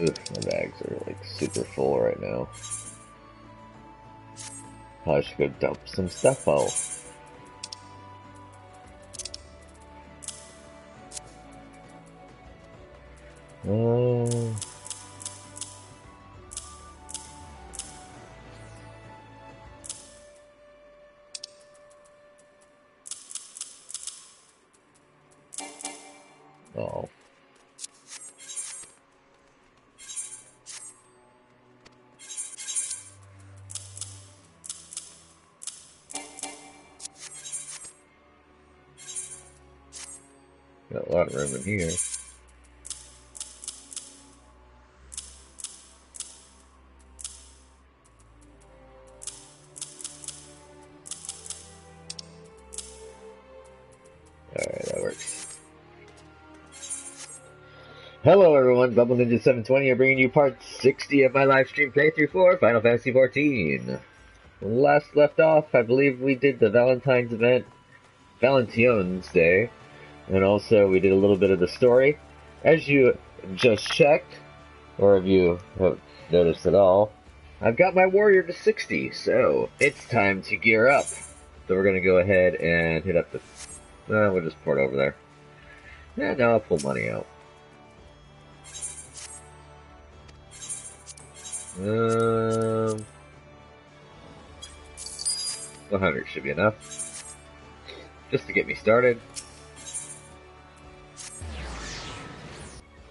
Oof, my bags are like super full right now. Probably should go dump some stuff out. Oh. Got a lot of room in here. Alright, that works. Hello everyone, Bubble Ninja 720 here bringing you part 60 of my livestream playthrough for Final Fantasy XIV. When last left off, I believe we did the Valentine's event, Valentine's Day, and also we did a little bit of the story. As you just checked, or if you haven't noticed at all, I've got my warrior to 60, so it's time to gear up. So we're going to go ahead and hit up the... we'll just port over there. Yeah, now I'll pull money out. 100 should be enough. Just to get me started.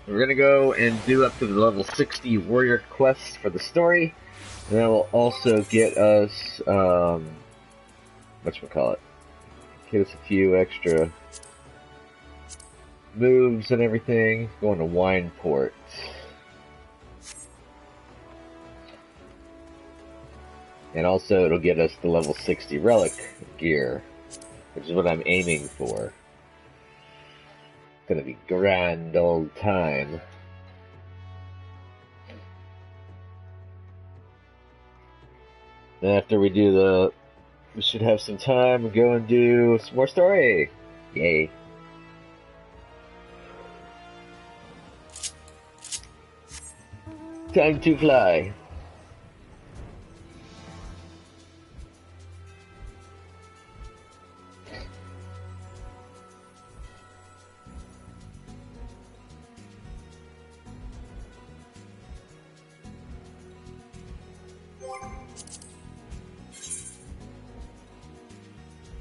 We're going to go and do up to the level 60 warrior quest for the story. And that will also get us, whatchamacallit, get us a few extra moves and everything. Going to Wineport. And also it'll get us the level 60 relic gear, which is what I'm aiming for. Gonna be grand old time. Then after we do we should have some time to go and do some more story. Yay. Time to fly.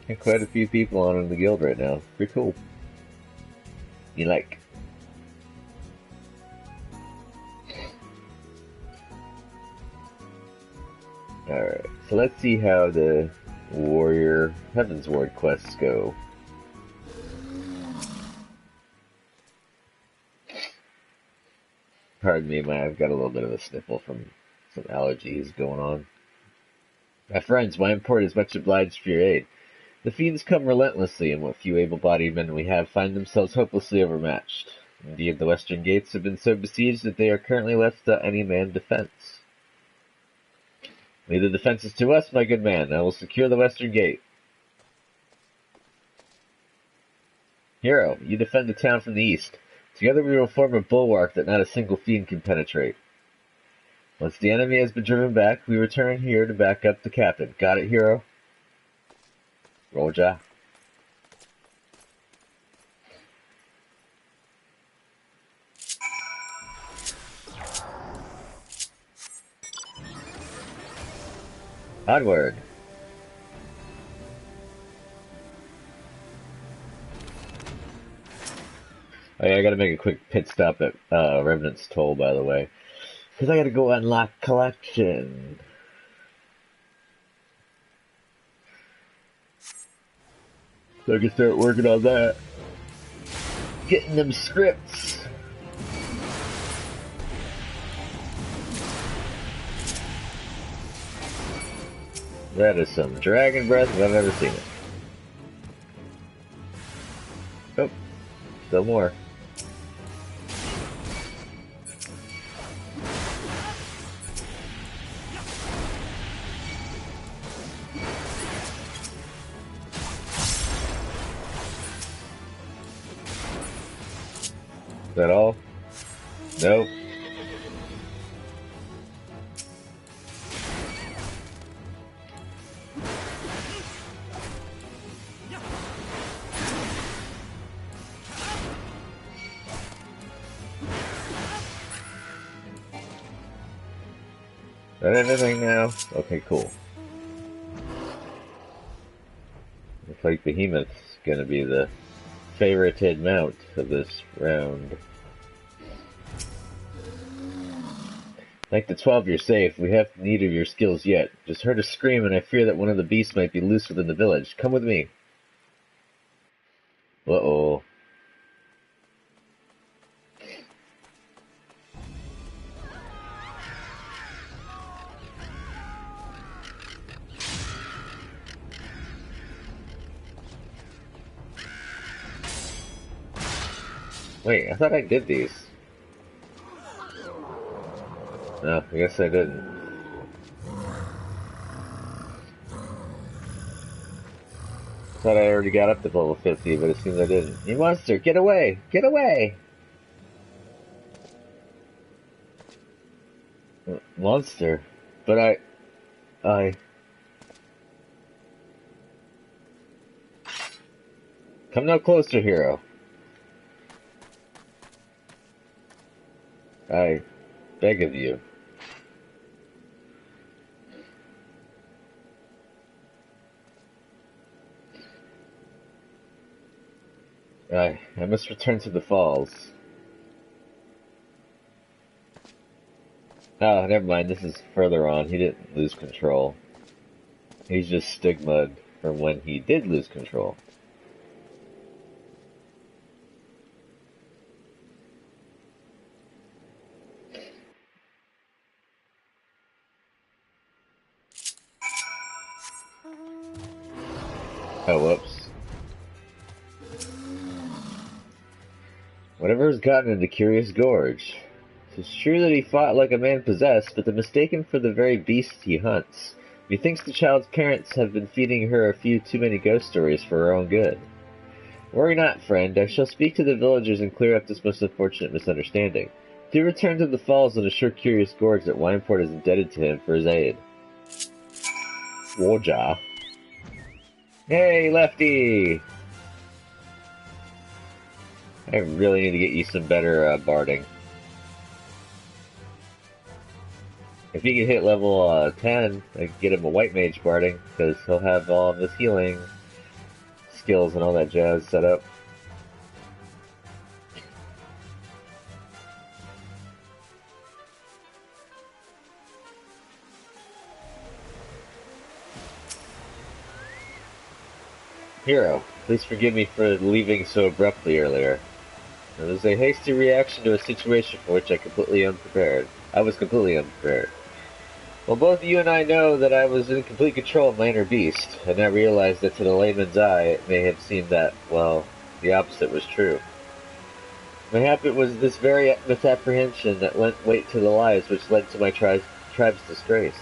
Got quite a few people on in the guild right now. Pretty cool. You like? Alright, so let's see how the Warrior Heaven's Ward quests go. Pardon me, I've got a little bit of a sniffle from some allergies going on. My friends, my import is much obliged for your aid. The fiends come relentlessly, and what few able-bodied men we have find themselves hopelessly overmatched. Indeed, the western gates have been so besieged that they are currently left without any man defense. Leave the defenses to us, my good man. I will secure the western gate. Hero, you defend the town from the east. Together we will form a bulwark that not a single fiend can penetrate. Once the enemy has been driven back, we return here to back up the captain. Got it, hero? Roger. Onward. Oh yeah, I gotta make a quick pit stop at Revenant's Toll, by the way. Because I gotta go unlock collection. So I can start working on that. Getting them scripts. That is some dragon breath if I've ever seen it. Oh, still more. that all? Nope. Is that anything now? Okay, cool. Looks like Behemoth's gonna be the favorited mount of this round. Like the 12, you're safe. We have need of your skills yet. Just heard a scream and I fear that one of the beasts might be loose within the village. Come with me. Uh-oh. Wait, I thought I did these. No, I guess I didn't. I thought I already got up to level 50, but it seems I didn't. You monster, get away! Get away! Monster? But I... Come no closer, hero. I beg of you. I must return to the falls. Oh, never mind, this is further on. He didn't lose control. He's just stigma'd from when he did lose control. Oh, whoops. Whatever's gotten into Curious Gorge. It's true that he fought like a man possessed, but mistaken for the very beast he hunts. Methinks the child's parents have been feeding her a few too many ghost stories for her own good. Worry not, friend. I shall speak to the villagers and clear up this most unfortunate misunderstanding. Do return to the falls and assure Curious Gorge that Wineport is indebted to him for his aid. Woja. Hey, Lefty! I really need to get you some better barding. If he can hit level 10, I can get him a White Mage barding, because he'll have all of his healing skills and all that jazz set up. Hero, please forgive me for leaving so abruptly earlier. It was a hasty reaction to a situation for which I was completely unprepared. Well, both you and I know that I was in complete control of my inner beast, and I realized that to the layman's eye it may have seemed that, well, the opposite was true. Mayhap it was this very misapprehension that lent weight to the lies which led to my tribe's disgrace.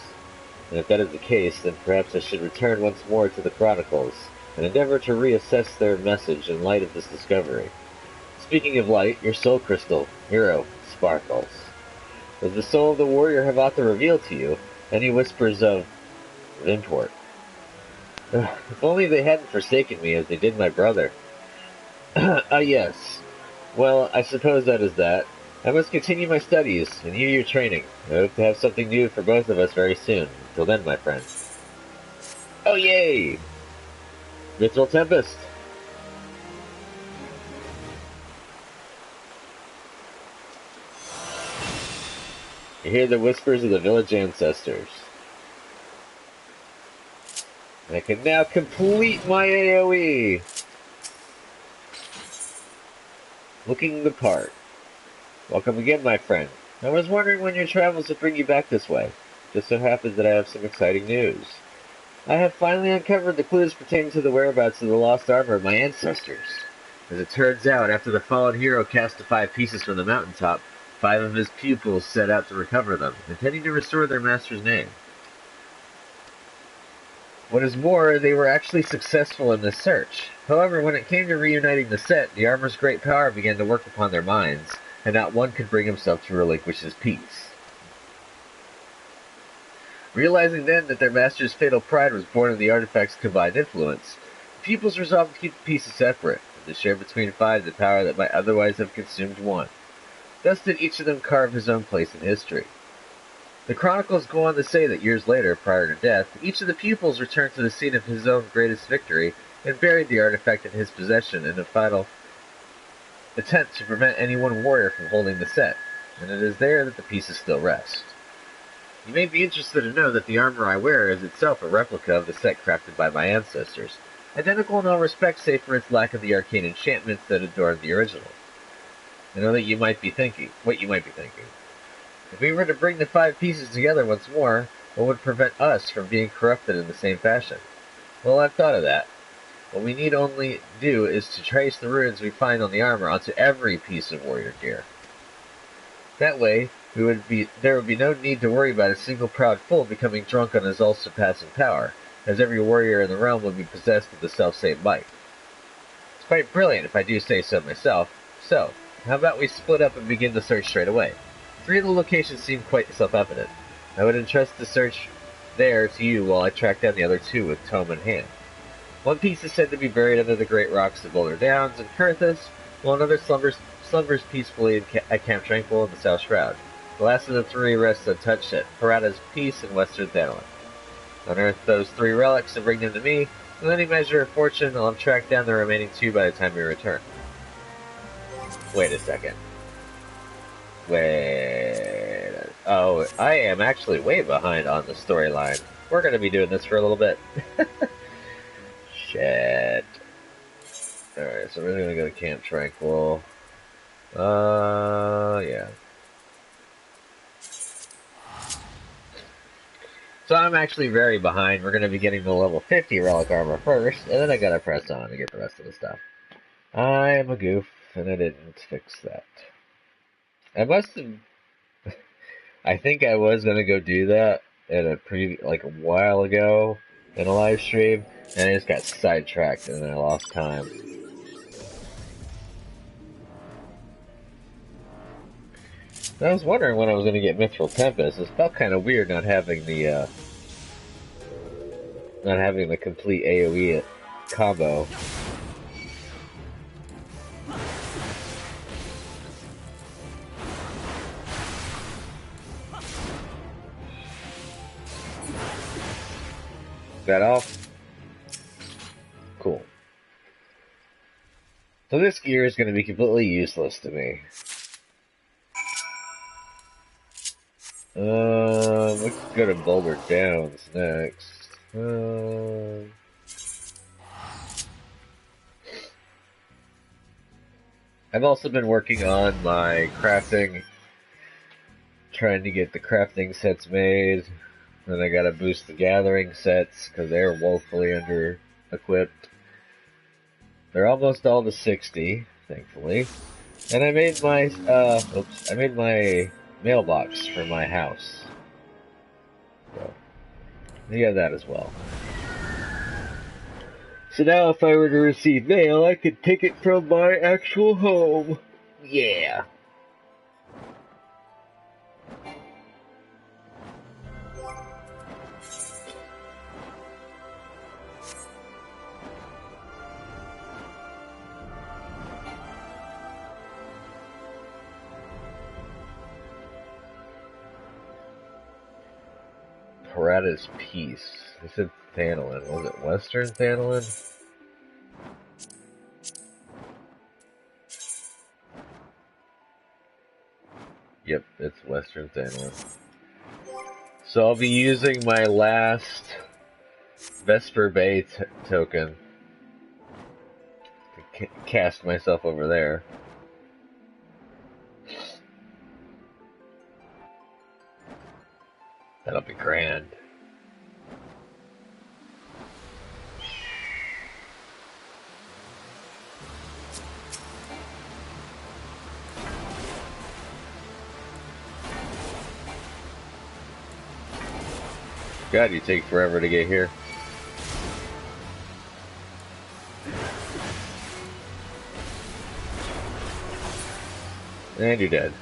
And if that is the case, then perhaps I should return once more to the Chronicles, and endeavor to reassess their message in light of this discovery. Speaking of light, your soul crystal, Hero, sparkles. Does the soul of the warrior have aught to reveal to you? Any whispers of import? If only they hadn't forsaken me as they did my brother. Yes. Well, I suppose that is that. I must continue my studies, and you your training. I hope to have something new for both of us very soon. Until then, my friend. Oh, yay! Mithril Tempest. You hear the whispers of the village ancestors. I can now complete my AoE! Looking the part. Welcome again, my friend. I was wondering when your travels would bring you back this way. Just so happens that I have some exciting news. I have finally uncovered the clues pertaining to the whereabouts of the lost armor of my ancestors. As it turns out, after the fallen hero cast the 5 pieces from the mountaintop, 5 of his pupils set out to recover them, intending to restore their master's name. What is more, they were actually successful in this search. However, when it came to reuniting the set, the armor's great power began to work upon their minds, and not one could bring himself to relinquish his peace. Realizing then that their master's fatal pride was born of the artifact's combined influence, the pupils resolved to keep the pieces separate, and to share between 5 the power that might otherwise have consumed 1. Thus did each of them carve his own place in history. The chronicles go on to say that years later, prior to death, each of the pupils returned to the scene of his own greatest victory and buried the artifact in his possession in a final attempt to prevent any one warrior from holding the set, and it is there that the pieces still rest. You may be interested to know that the armor I wear is itself a replica of the set crafted by my ancestors, identical in all respects save for its lack of the arcane enchantments that adorned the original. I know that you might be thinking, If we were to bring the 5 pieces together once more, what would prevent us from being corrupted in the same fashion? Well, I've thought of that. What we need only do is to trace the runes we find on the armor onto every piece of warrior gear. That way, there would be no need to worry about a single proud fool becoming drunk on his all-surpassing power, as every warrior in the realm would be possessed of the self-same might. It's quite brilliant if I do say so myself. So, how about we split up and begin the search straight away? 3 of the locations seem quite self-evident. I would entrust the search there to you while I track down the other 2 with tome in hand. One piece is said to be buried under the great rocks of Boulder Downs and Kurthis, while another slumbers peacefully at Camp Tranquil in the South Shroud. The last of the 3 rests untouched at Parada's Peace in Western Thanalan. Unearth those 3 relics and bring them to me. With any measure of fortune, I'll have tracked down the remaining 2 by the time we return. Wait a second. Oh, I am actually way behind on the storyline. We're going to be doing this for a little bit. Shit. Alright, so we're going to go to Camp Tranquil. Yeah. So I'm actually very behind. We're going to be getting the level 50 relic armor first, and then I got to press on to get the rest of the stuff. I am a goof, and I didn't fix that. I must have... I think I was going to go do that in a a while ago in a live stream, and I just got sidetracked and I lost time. I was wondering when I was going to get Mithril Tempest. It felt kind of weird not having the complete AoE combo. That off? Cool. So this gear is going to be completely useless to me. Let's go to Boulder Downs next. I've also been working on my crafting, trying to get the crafting sets made. Then I gotta boost the gathering sets, because they're woefully under-equipped. They're almost all to 60, thankfully. And I made my, I made my mailbox for my house. So, you have that as well. So now if I were to receive mail, I could take it from my actual home. Yeah. Parada's Peace. They said Thanalan. Was it Western Thanalan? Yep, it's Western Thanalan. So I'll be using my last Vesper Bay token to cast myself over there. That'll be grand. God, you take forever to get here. And you're dead.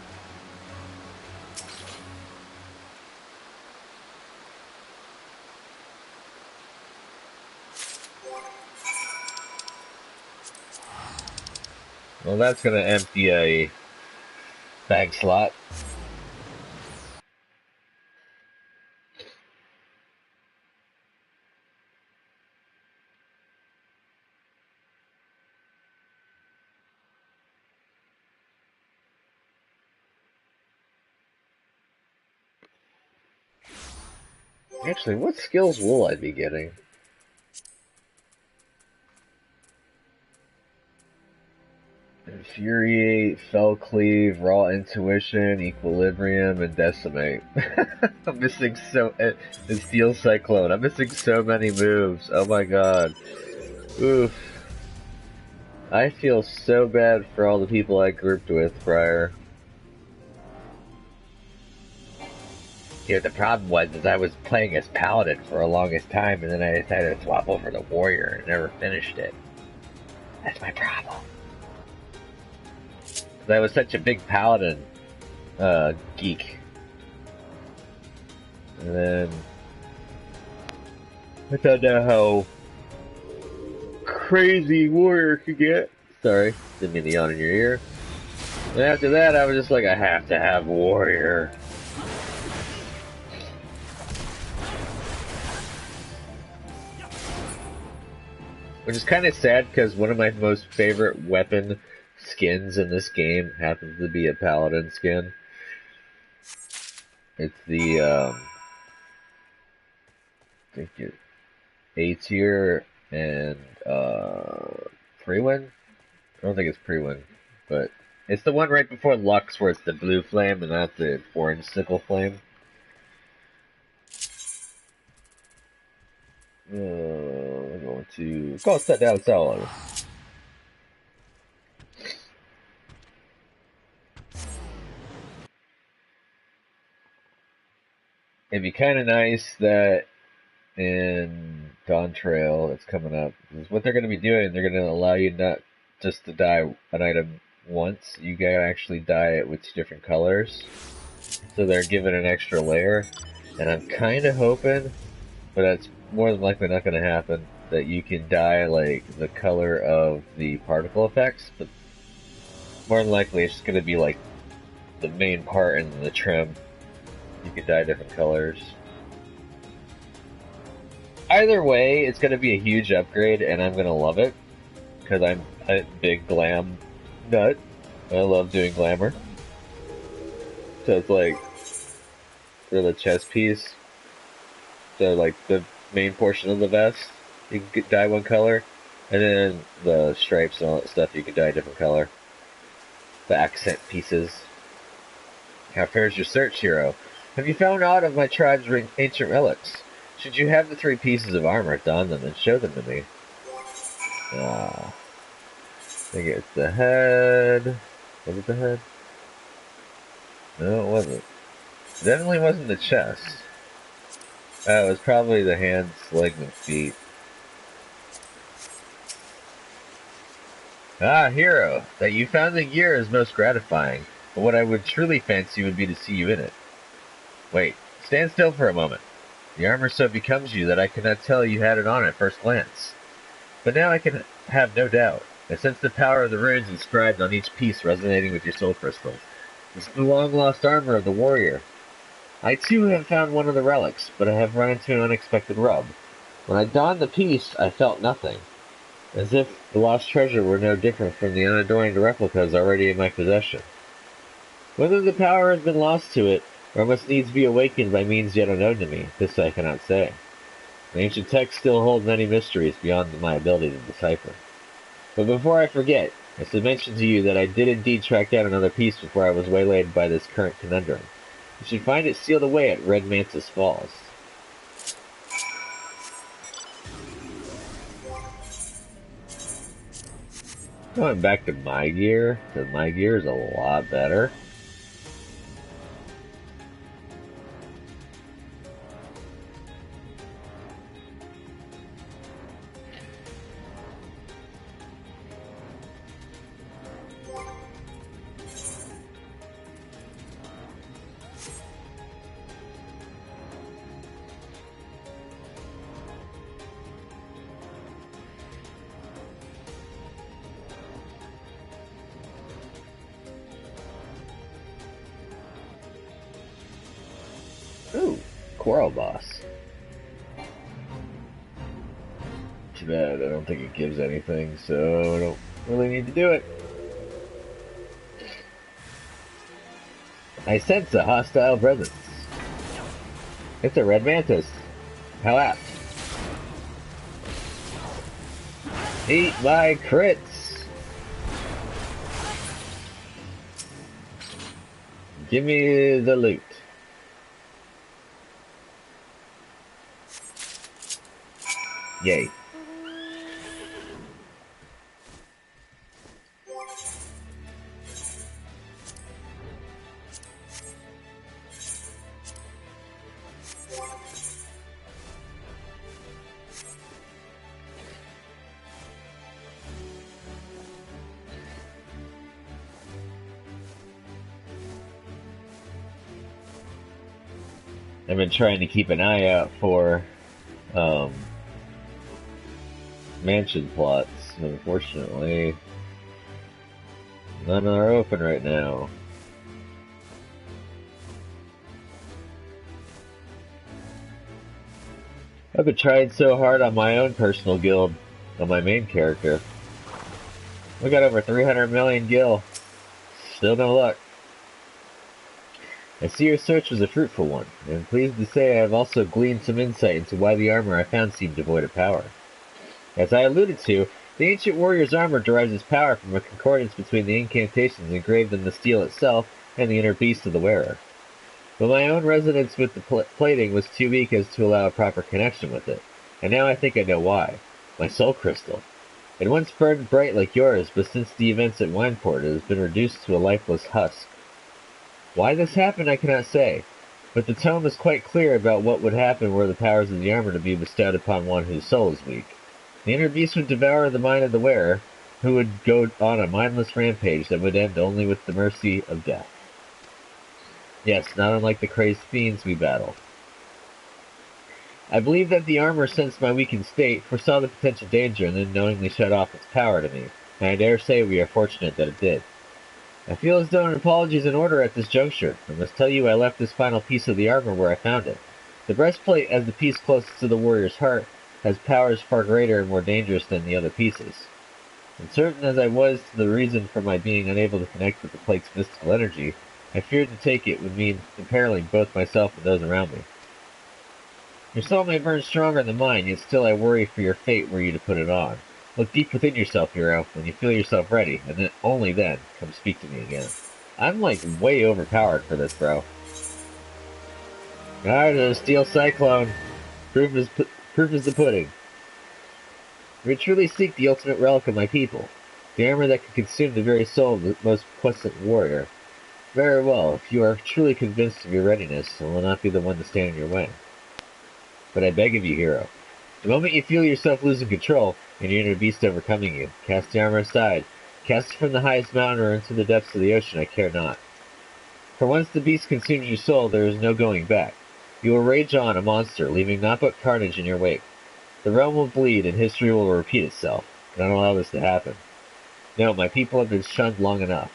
Well, that's gonna empty a bag slot. Actually, what skills will I be getting? Infuriate, Fell Cleave, Raw Intuition, Equilibrium, and Decimate. I'm missing and Steel Cyclone. I'm missing so many moves. Oh my god. Oof. I feel so bad for all the people I grouped with prior. Yeah, the problem was that I was playing as Paladin for the longest time, and then I decided to swap over to Warrior and never finished it. That's my problem. I was such a big Paladin geek. And then I found out how crazy Warrior could get. Sorry, didn't mean to yawn in your ear. And after that, I was just like, I have to have Warrior. Which is kind of sad, because one of my most favorite weapon skins in this game happens to be a Paladin skin. It's the, I think it's A tier and, Pre-Win? I don't think it's Pre-Win, but it's the one right before Lux where it's the blue flame and not the orange sickle flame. We're going to go set down solo. It'd be kind of nice that in Dawn Trail that's coming up, is what they're going to be doing. They're going to allow you not just to dye an item once. You can actually dye it with 2 different colors. So they're giving an extra layer. And I'm kind of hoping, but that's more than likely not going to happen, that you can dye like the color of the particle effects, but more than likely it's just going to be like the main part and the trim. You can dye different colors. Either way, it's going to be a huge upgrade, and I'm going to love it, because I'm a big glam nut. I love doing glamour. So it's like, for the chest piece, so like the main portion of the vest, you can dye one color, and then the stripes and all that stuff, you can dye a different color. The accent pieces. How fares your search, hero? Have you found aught of my tribe's ancient relics? Should you have the 3 pieces of armor, don them and show them to me. I think it's the head. Was it the head? No, it wasn't. It definitely wasn't the chest. It was probably the hands, legs, and feet. Ah, hero, that you found the gear is most gratifying, but what I would truly fancy would be to see you in it. Wait, stand still for a moment. The armor so becomes you that I could not tell you had it on at first glance. But now I can have no doubt. I sense the power of the runes inscribed on each piece resonating with your soul crystal. It's the long-lost armor of the warrior. I too have found one of the relics, but I have run into an unexpected rub. When I donned the piece, I felt nothing, as if the lost treasure were no different from the unadorned replicas already in my possession. Whether the power has been lost to it, or must needs be awakened by means yet unknown to me, this I cannot say. The ancient text still holds many mysteries beyond my ability to decipher. But before I forget, I should mention to you that I did indeed track down another piece before I was waylaid by this current conundrum. You should find it sealed away at Red Mantis Falls. Going back to my gear, because my gear is a lot better. Squirrel Boss. Too bad, I don't think it gives anything, so I don't really need to do it. I sense a hostile presence. It's a red mantis. How apt. Eat my crits! Give me the loot. Yay. I've been trying to keep an eye out for mansion plots. Unfortunately, none are open right now. I've been trying so hard on my own personal guild, on my main character. We got over 300 million gil. Still no luck. I see your search was a fruitful one, and I'm pleased to say I have also gleaned some insight into why the armor I found seemed devoid of power. As I alluded to, the ancient warrior's armor derives its power from a concordance between the incantations engraved in the steel itself and the inner beast of the wearer. But my own resonance with the plating was too weak as to allow a proper connection with it, and now I think I know why. My soul crystal. It once burned bright like yours, but since the events at Wineport it has been reduced to a lifeless husk. Why this happened I cannot say, but the tome is quite clear about what would happen were the powers of the armor to be bestowed upon one whose soul is weak. The inner beast would devour the mind of the wearer, who would go on a mindless rampage that would end only with the mercy of death. Yes, not unlike the crazed fiends we battle. I believe that the armor sensed my weakened state, foresaw the potential danger, and then knowingly shut off its power to me, and I dare say we are fortunate that it did. I feel as though an apology is in order at this juncture. I must tell you I left this final piece of the armor where I found it. The breastplate, as the piece closest to the warrior's heart, has powers far greater and more dangerous than the other pieces. Uncertain as I was to the reason for my being unable to connect with the plate's mystical energy, I feared to take it would mean imperiling both myself and those around me. Your soul may burn stronger than mine, yet still I worry for your fate were you to put it on. Look deep within yourself, hero, when you feel yourself ready, and then only then, come speak to me again. I'm like way overpowered for this, bro. Alright, a steel cyclone. Proof is the pudding. We truly seek the ultimate relic of my people, the armor that can consume the very soul of the most puissant warrior. Very well, if you are truly convinced of your readiness, I will not be the one to stand in your way. But I beg of you, hero, the moment you feel yourself losing control, and your inner beast overcoming you, cast the armor aside. Cast it from the highest mountain or into the depths of the ocean, I care not. For once the beast consumes your soul, there is no going back. You will rage on, a monster, leaving naught but carnage in your wake. The realm will bleed, and history will repeat itself. Do not allow this to happen. No, my people have been shunned long enough.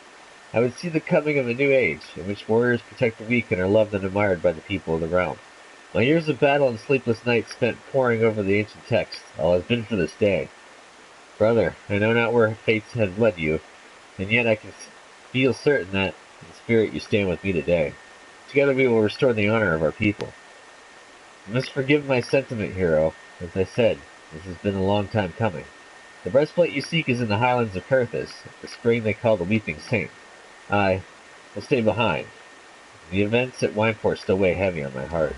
I would see the coming of a new age, in which warriors protect the weak and are loved and admired by the people of the realm. My years of battle and sleepless nights spent poring over the ancient texts, all has been for this day. Brother, I know not where fate has led you, and yet I can feel certain that, in spirit, you stand with me today. Together we will restore the honor of our people. You must forgive my sentiment, hero. As I said, this has been a long time coming. The breastplate you seek is in the highlands of Perthus, the spring they call the Weeping Saint. I will stay behind. The events at Wineport still weigh heavy on my heart.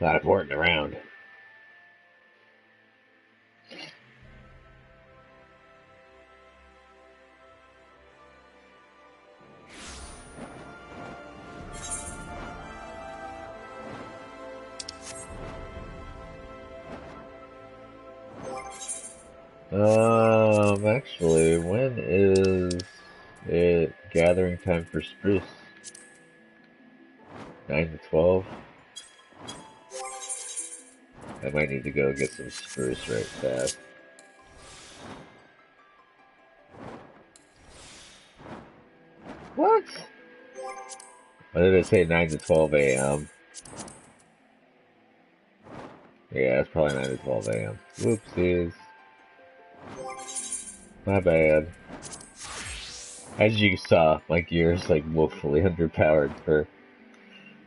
Not important around. Actually, when is it gathering time for spruce? 9 to 12. I might need to go get some spruce right fast. What? Why did it say 9 to 12 a.m.? Yeah, it's probably 9 to 12 a.m. Whoopsies. My bad. As you saw, my gear is like woefully underpowered for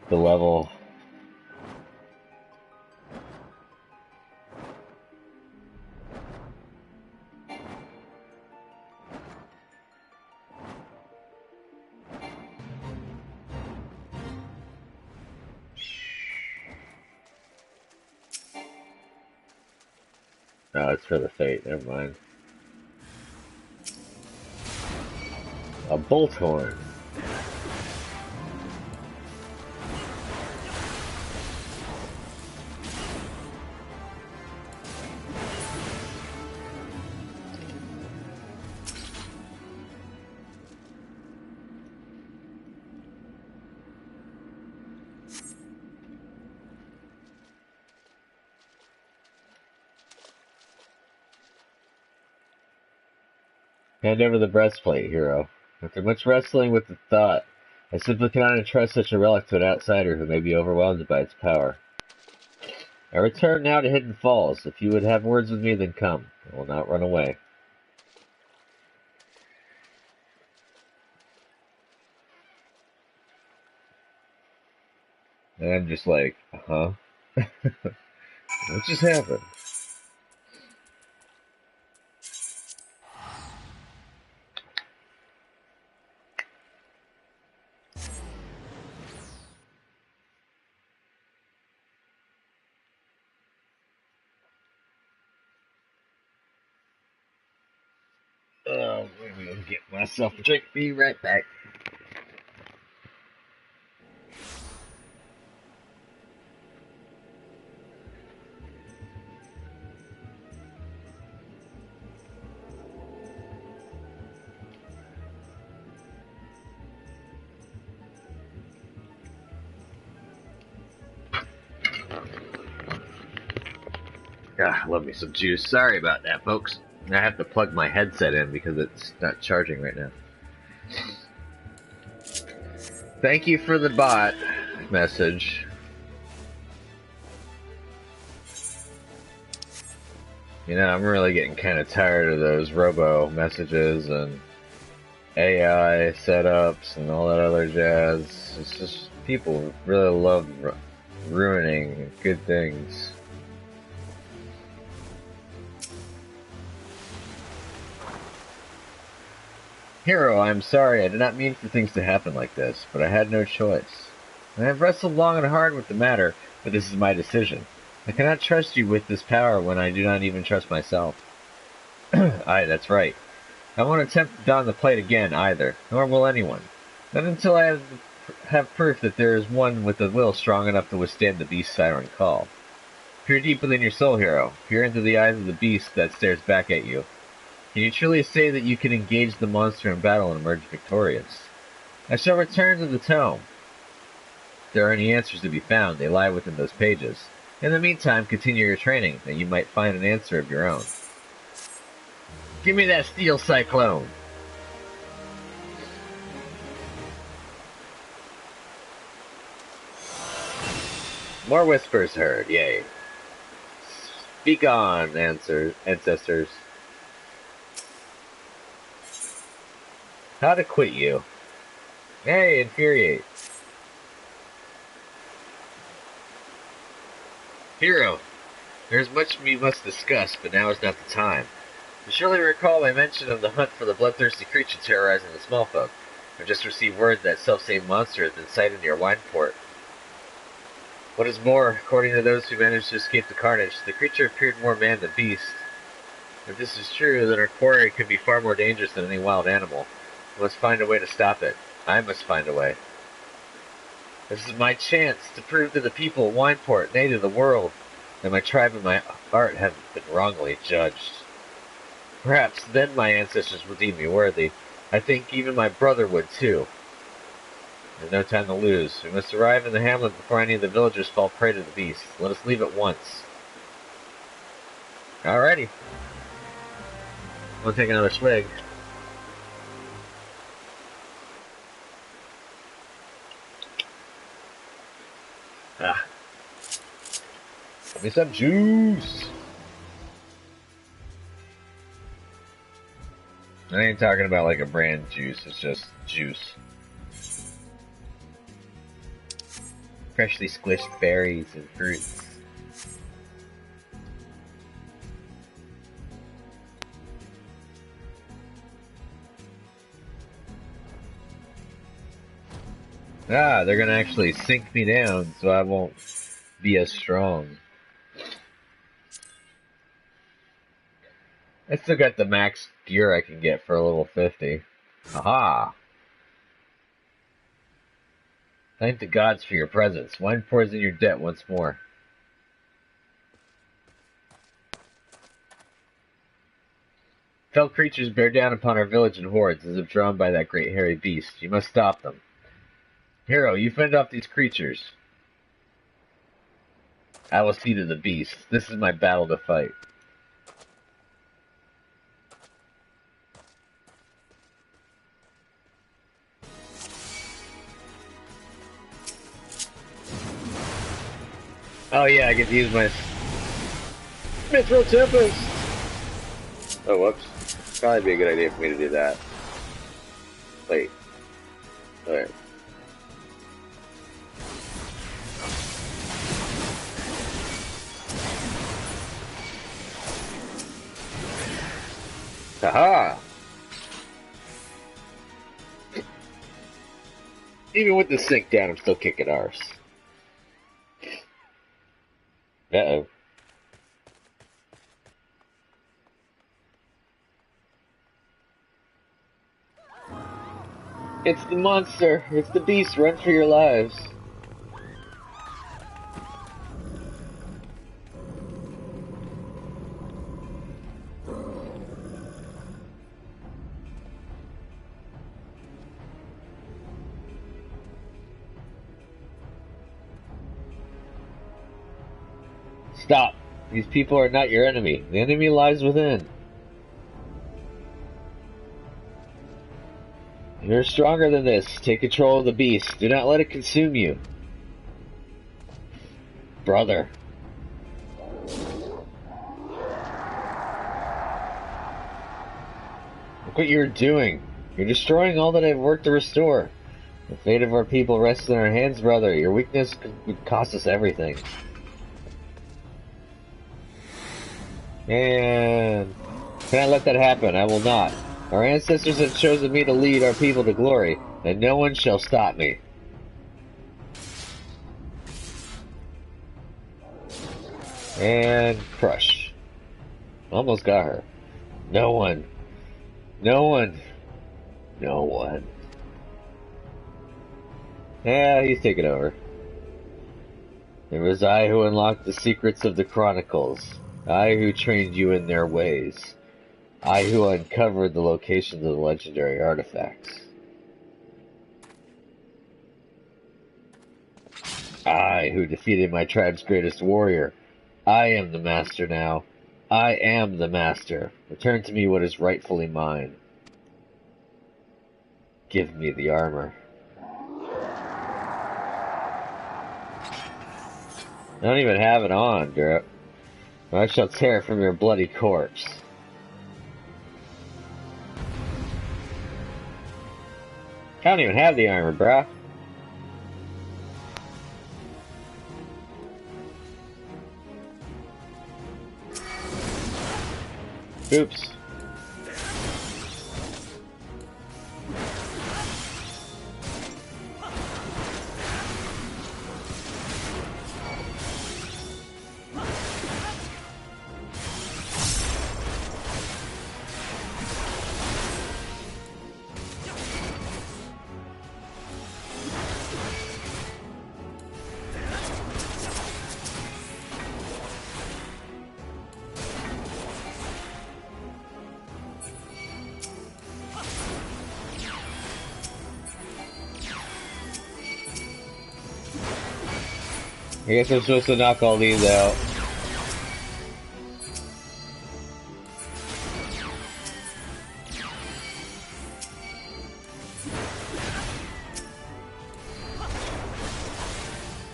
the level. No, it's for the fate, never mind. A bolt horn. Hand over the breastplate, hero. After much wrestling with the thought, I simply cannot entrust such a relic to an outsider who may be overwhelmed by its power. I return now to Hidden Falls. If you would have words with me, then come. I will not run away. And I'm just like, huh? What just happened? Oh, maybe I'll get myself a drink. Be right back. Ah, love me some juice. Sorry about that, folks. I have to plug my headset in because it's not charging right now. Thank you for the bot message. You know, I'm really getting kind of tired of those robo messages and AI setups and all that other jazz. It's just people really love ruining good things. Hero, I'm sorry. I did not mean for things to happen like this, but I had no choice. I have wrestled long and hard with the matter, but this is my decision. I cannot trust you with this power when I do not even trust myself. Aye, that's right. I won't attempt to don the plate again, either, nor will anyone. Not until I have proof that there is one with a will strong enough to withstand the beast's siren call. Peer deep within your soul, hero. Peer into the eyes of the beast that stares back at you. Can you truly say that you can engage the monster in battle and emerge victorious? I shall return to the tome. If there are any answers to be found, they lie within those pages. In the meantime, continue your training, that you might find an answer of your own. Give me that steel cyclone! More whispers heard, yea. Speak on, ancestors. How to quit you. Hey, infuriate. Hero, there is much we must discuss, but now is not the time. You surely recall my mention of the hunt for the bloodthirsty creature terrorizing the small folk. I've just received word that self-same monster has been sighted near Wineport. What is more, according to those who managed to escape the carnage, the creature appeared more man than beast. If this is true, then our quarry could be far more dangerous than any wild animal. We must find a way to stop it. I must find a way. This is my chance to prove to the people of Wineport, nay to the world, that my tribe and my art have been wrongly judged. Perhaps then my ancestors will deem me worthy. I think even my brother would too. There's no time to lose. We must arrive in the hamlet before any of the villagers fall prey to the beast. Let us leave at once. Alrighty. We'll take another swig. Ah. Give me some juice. I ain't talking about like a brand juice, it's just juice. Freshly squished berries and fruits. Ah, they're gonna actually sink me down so I won't be as strong. I still got the max gear I can get for a level 50. Aha! Thank the gods for your presence. Wine pours in your debt once more. Fell creatures bear down upon our village in hordes as if drawn by that great hairy beast. You must stop them. Hero, you fend off these creatures. I will see to the beast. This is my battle to fight. Oh yeah, I get to use my Mithril Tempest! Oh, whoops. Probably be a good idea for me to do that. Wait. Alright. Haha! Even with the sink down, I'm still kicking arse. Uh-oh. It's the monster! It's the beast! Run for your lives! Stop! These people are not your enemy. The enemy lies within. You're stronger than this. Take control of the beast. Do not let it consume you. Brother. Look what you're doing. You're destroying all that I've worked to restore. The fate of our people rests in our hands, brother. Your weakness would cost us everything. And can I let that happen? I will not. Our ancestors have chosen me to lead our people to glory, and no one shall stop me. And crush. Almost got her. No one. No one. No one. Yeah, he's taking over. It was I who unlocked the secrets of the Chronicles. I who trained you in their ways. I who uncovered the locations of the legendary artifacts. I who defeated my tribe's greatest warrior. I am the master now. I am the master. Return to me what is rightfully mine. Give me the armor. I don't even have it on, Garrett. I shall tear from your bloody corpse. I don't even have the armor, bruh. Oops. I guess I'm supposed to knock all these out.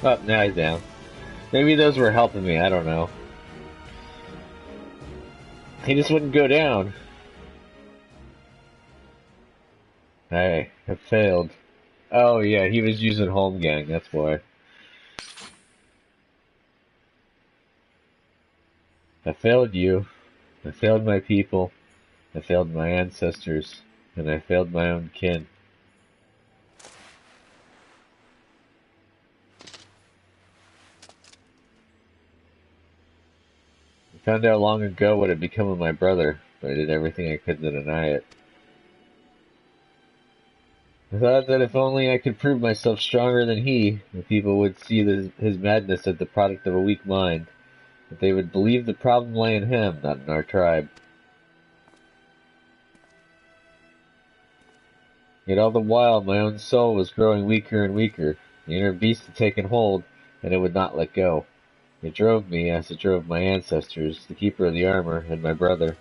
Oh, now he's down. Maybe those were helping me, I don't know. He just wouldn't go down. I failed. Oh yeah, he was using home gang, that's why. I failed you. I failed my people. I failed my ancestors. And I failed my own kin. I found out long ago what had become of my brother, but I did everything I could to deny it. I thought that if only I could prove myself stronger than he, the people would see his madness as the product of a weak mind, that they would believe the problem lay in him, not in our tribe. Yet all the while my own soul was growing weaker and weaker. The inner beast had taken hold, and it would not let go. It drove me, as it drove my ancestors, the keeper of the armor, and my brother.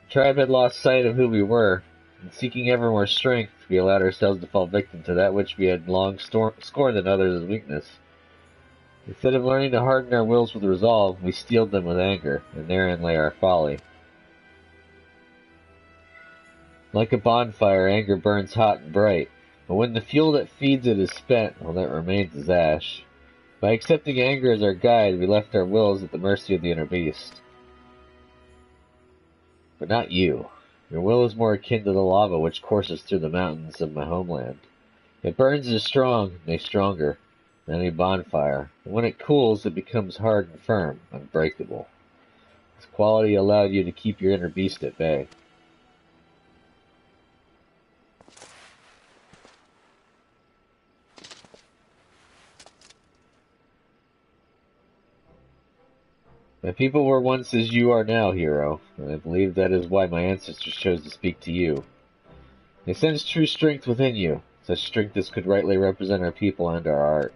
The tribe had lost sight of who we were, and seeking ever more strength, we allowed ourselves to fall victim to that which we had long scorned in others as weakness. Instead of learning to harden our wills with resolve, we steeled them with anger, and therein lay our folly. Like a bonfire, anger burns hot and bright, but when the fuel that feeds it is spent, all that remains is ash. By accepting anger as our guide, we left our wills at the mercy of the inner beast. But not you. Your will is more akin to the lava which courses through the mountains of my homeland. It burns as strong, nay stronger, than any bonfire, and when it cools it becomes hard and firm, unbreakable. This quality allowed you to keep your inner beast at bay. My people were once as you are now, hero, and I believe that is why my ancestors chose to speak to you. They sensed true strength within you, such strength as could rightly represent our people and our art.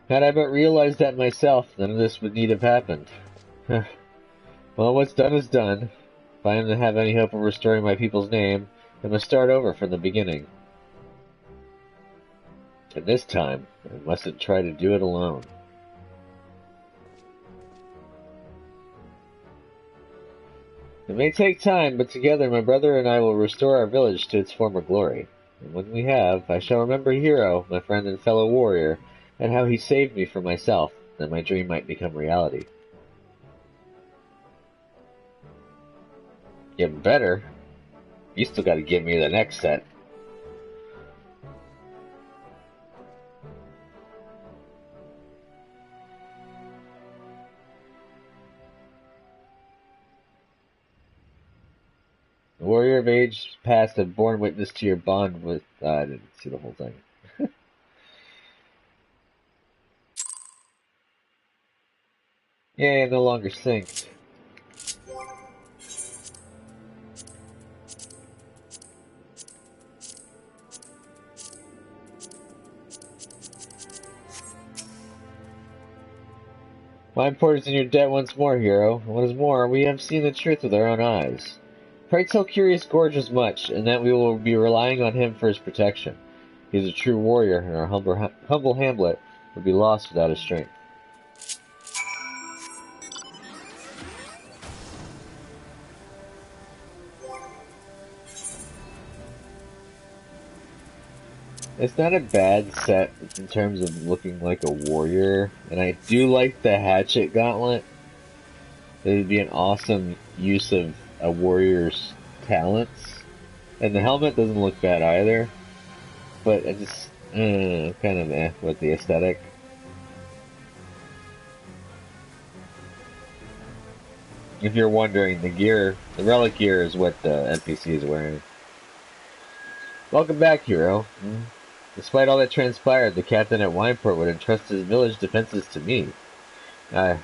Had I but realized that myself, none of this would need have happened. Well, what's done is done. If I am to have any hope of restoring my people's name, I must start over from the beginning. And this time, I mustn't try to do it alone. It may take time, but together my brother and I will restore our village to its former glory. And when we have, I shall remember Hero, my friend and fellow warrior, and how he saved me from myself, that my dream might become reality. Get better? You still gotta give me the next set. The warrior of age past had borne witness to your bond with... I didn't see the whole thing. Yeah, no longer synced. My port is in your debt once more, hero. What is more, we have seen the truth with our own eyes. Pray tell Curious Gorge as much, and that we will be relying on him for his protection. He is a true warrior, and our humble hamlet would be lost without his strength. It's not a bad set in terms of looking like a warrior, and I do like the hatchet gauntlet. It would be an awesome use of a warrior's talents. And the helmet doesn't look bad either, but I just, kind of with the aesthetic. If you're wondering, the relic gear is what the NPC is wearing. Welcome back, hero. Despite all that transpired, the captain at Wineport would entrust his village defenses to me. I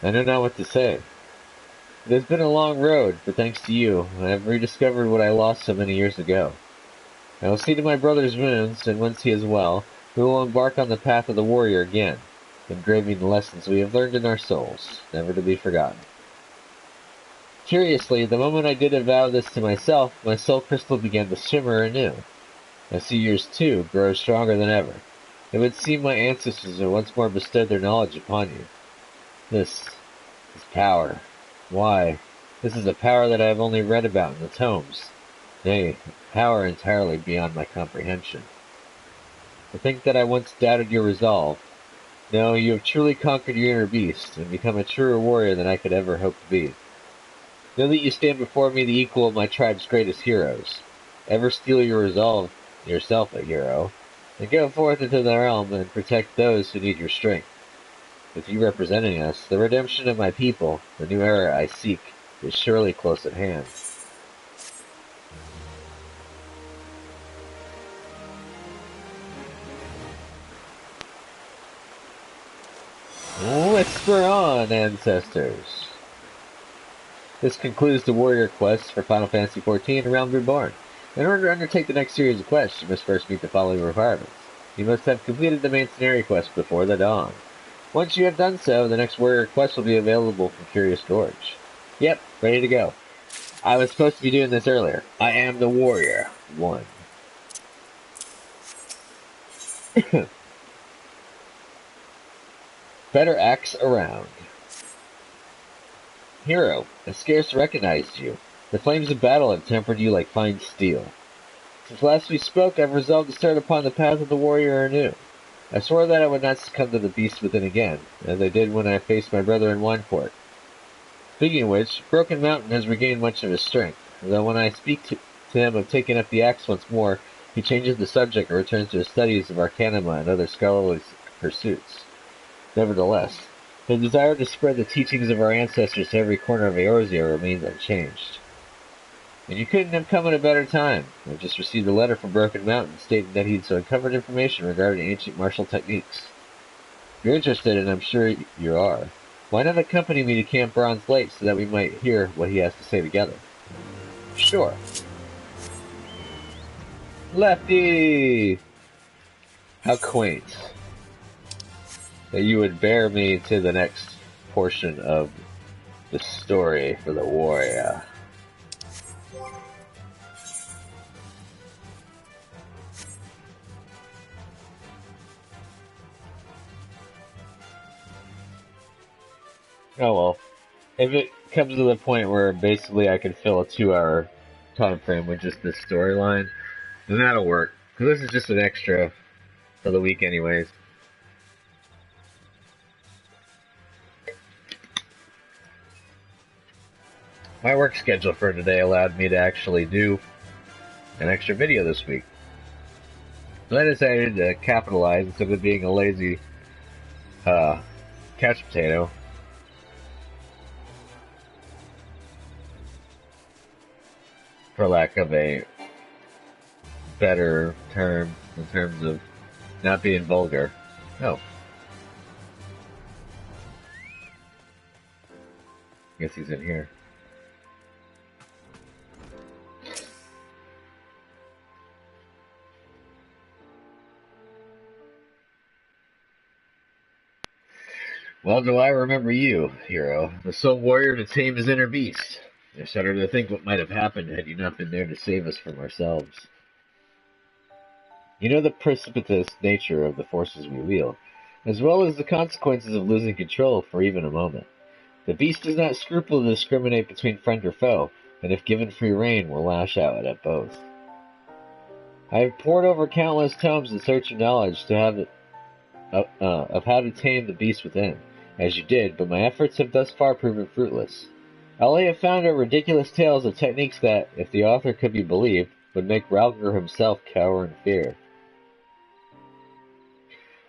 know not what to say. It has been a long road, but thanks to you, I have rediscovered what I lost so many years ago. I will see to my brother's wounds, and once he is well, we will embark on the path of the warrior again, engraving the lessons we have learned in our souls, never to be forgotten. Curiously, the moment I did avow this to myself, my soul crystal began to shimmer anew. I see yours, too, grow stronger than ever. It would seem my ancestors have once more bestowed their knowledge upon you. This is power. Why, this is a power that I have only read about in the tomes. Nay, power entirely beyond my comprehension. To think that I once doubted your resolve. No, you have truly conquered your inner beast, and become a truer warrior than I could ever hope to be. Know that you stand before me the equal of my tribe's greatest heroes. Ever steel your resolve, yourself a hero, and go forth into the realm and protect those who need your strength. With you representing us, the redemption of my people, the new era I seek, is surely close at hand. Whisper on, ancestors! This concludes the warrior quest for Final Fantasy XIV Realm Reborn. In order to undertake the next series of quests, you must first meet the following requirements. You must have completed the main scenario quest before the dawn. Once you have done so, the next warrior quest will be available from Curious Gorge. Yep, ready to go. I was supposed to be doing this earlier. I am the warrior. 1. Better axe around. Hero, I scarce recognized you. The flames of battle have tempered you like fine steel. Since last we spoke, I've resolved to start upon the path of the warrior anew. I swore that I would not succumb to the beast within again, as I did when I faced my brother in Wineport. Speaking of which, Broken Mountain has regained much of his strength, though when I speak to him of taking up the axe once more, he changes the subject and returns to his studies of arcanima and other scholarly pursuits. Nevertheless, the desire to spread the teachings of our ancestors to every corner of Eorzea remains unchanged. And you couldn't have come at a better time. I've just received a letter from Broken Mountain stating that he'd uncovered information regarding ancient martial techniques. If you're interested, and I'm sure you are, why not accompany me to Camp Bronze Lake so that we might hear what he has to say together? Sure. Lefty! How quaint that you would bear me to the next portion of the story for the warrior. Oh well. If it comes to the point where basically I can fill a 2-hour time frame with just this storyline, then that'll work. Because this is just an extra for the week anyways. My work schedule for today allowed me to actually do an extra video this week. So I decided to capitalize instead of being a lazy couch potato. For lack of a better term, in terms of not being vulgar. Oh. I guess he's in here. Well, do I remember you, hero, the sole warrior to tame his inner beast? I shudder to think what might have happened had you not been there to save us from ourselves. You know the precipitous nature of the forces we wield, as well as the consequences of losing control for even a moment. The beast does not scruple to discriminate between friend or foe, and if given free rein, will lash out at both. I have pored over countless tomes in search of knowledge of how to tame the beast within, as you did, but my efforts have thus far proven fruitless. All I have found are ridiculous tales of techniques that, if the author could be believed, would make Ralgr himself cower in fear.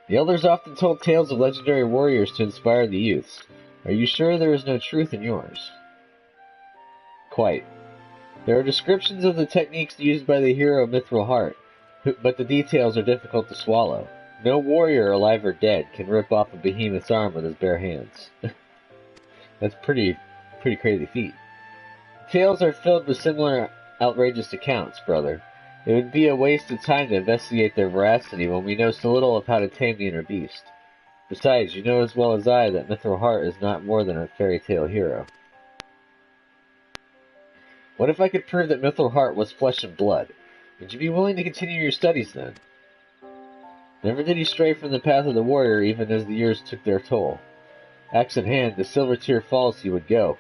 The elders often told tales of legendary warriors to inspire the youths. Are you sure there is no truth in yours? Quite. There are descriptions of the techniques used by the hero Mithril Heart, but the details are difficult to swallow. No warrior, alive or dead, can rip off a behemoth's arm with his bare hands. That's pretty crazy feat. Tales are filled with similar outrageous accounts, brother. It would be a waste of time to investigate their veracity when we know so little of how to tame the inner beast. Besides, you know as well as I that Mithril Heart is not more than a fairy tale hero. What if I could prove that Mithril Heart was flesh and blood? Would you be willing to continue your studies then? Never did he stray from the path of the warrior even as the years took their toll. Axe in hand, the Silver Tear Falls he would go,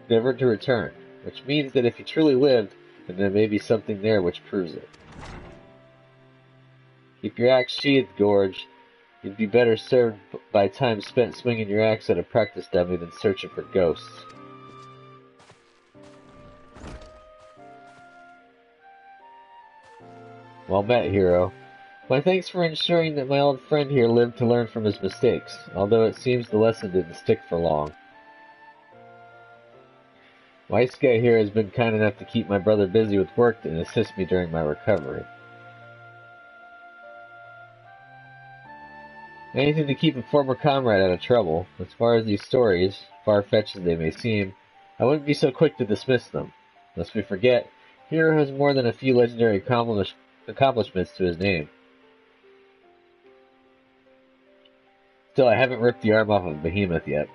never to return, which means that if he truly lived, then there may be something there which proves it. Keep your axe sheathed, Gorge. You'd be better served by time spent swinging your axe at a practice dummy than searching for ghosts. Well met, hero. My thanks for ensuring that my old friend here lived to learn from his mistakes, although it seems the lesson didn't stick for long. Wise Guy here has been kind enough to keep my brother busy with work and assist me during my recovery. Anything to keep a former comrade out of trouble. As far as these stories, far-fetched as they may seem, I wouldn't be so quick to dismiss them. Lest we forget, Hero has more than a few legendary accomplishments to his name. Still, I haven't ripped the arm off of Behemoth yet,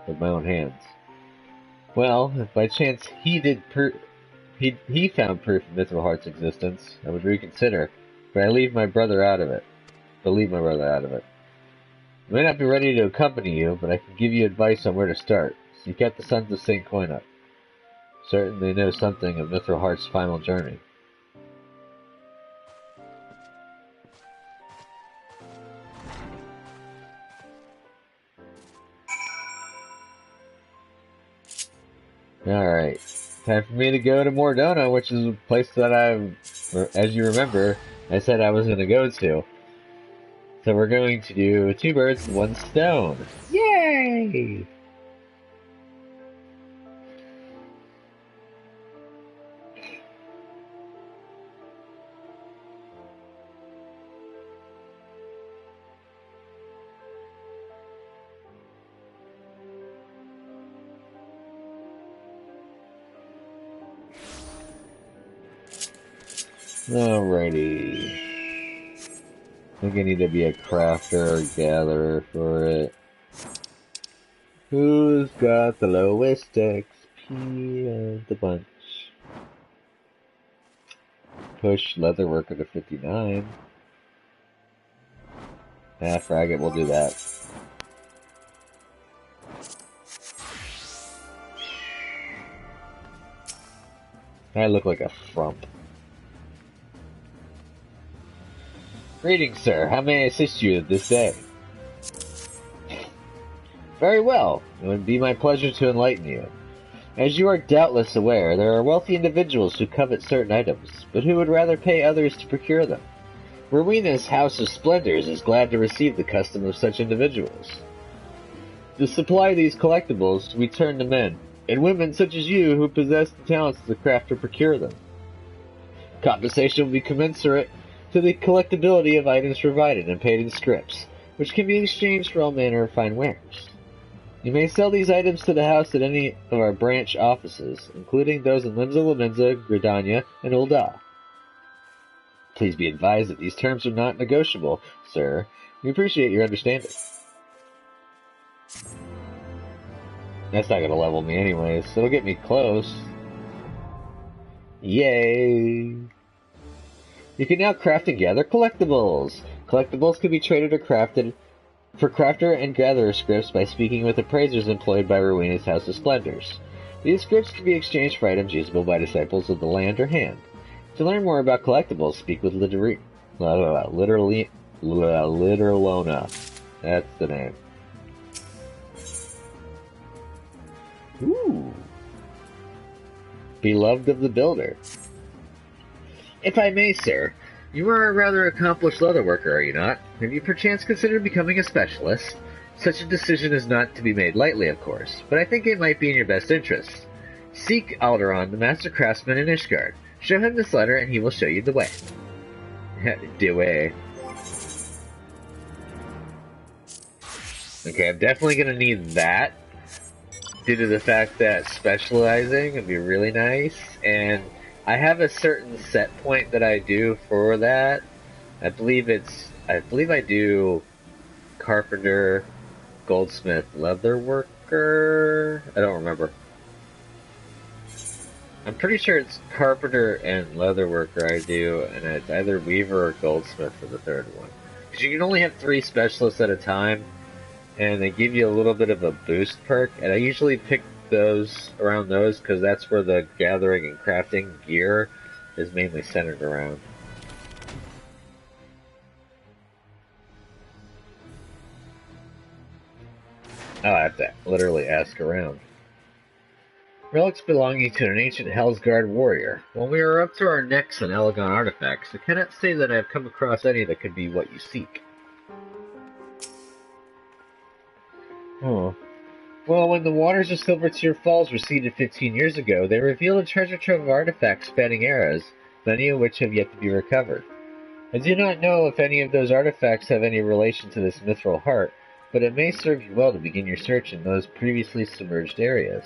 with my own hands. Well, if by chance he found proof of Mithril Heart's existence, I would reconsider, but I leave my brother out of it. I may not be ready to accompany you, but I can give you advice on where to start. Seek out the Sons of St. Coinup. Certain they know something of Mithril Heart's final journey. Alright, time for me to go to Mordona, which is a place that as you remember, I said I was going to go to. So we're going to do 2 birds, 1 stone. Yay! Alrighty. I think I need to be a crafter or gatherer for it. Who's got the lowest XP of the bunch? Push leatherworker to 59. Frag it, we'll do that. I look like a frump. Greetings, sir. How may I assist you this day? Very well. It would be my pleasure to enlighten you. As you are doubtless aware, there are wealthy individuals who covet certain items, but who would rather pay others to procure them. Rowena's House of Splendors is glad to receive the custom of such individuals. To supply these collectibles, we turn to men, and women such as you who possess the talents to craft or procure them. Compensation will be commensurate to the collectability of items provided and paid in scrips, which can be exchanged for all manner of fine wares. You may sell these items to the house at any of our branch offices, including those in Limsa, Laminza, Gridania, and Ul'dah. Please be advised that these terms are not negotiable, sir. We appreciate your understanding. That's not going to level me anyways, so it'll get me close. Yay! You can now craft and gather collectibles. Collectibles can be traded or crafted for crafter and gatherer scripts by speaking with appraisers employed by Rowena's House of Splendors. These scripts can be exchanged for items usable by disciples of the land or hand. To learn more about collectibles, speak with Literalona. That's the name. Ooh. Beloved of the Builder. If I may, sir, you are a rather accomplished leatherworker, are you not? Have you perchance considered becoming a specialist? Such a decision is not to be made lightly, of course, but I think it might be in your best interest. Seek Alderon, the master craftsman in Ishgard. Show him this letter, and he will show you the way. The way. Okay, I'm definitely going to need that, due to the fact that specializing would be really nice, and I have a certain set point that I do for that. I believe I do carpenter, goldsmith, leatherworker. I don't remember. I'm pretty sure it's carpenter and leatherworker I do, and it's either weaver or goldsmith for the third one. Because you can only have 3 specialists at a time, and they give you a little bit of a boost perk, and I usually pick those around those because that's where the gathering and crafting gear is mainly centered around. Oh, I have to literally ask around. Relics belonging to an ancient Hellsguard warrior. When we are up to our necks in Elegon artifacts, I cannot say that I have come across any that could be what you seek. Oh. Well, when the waters of Silvertear Falls receded 15 years ago, they revealed a treasure trove of artifacts spanning eras, many of which have yet to be recovered. I do not know if any of those artifacts have any relation to this mithril heart, but it may serve you well to begin your search in those previously submerged areas.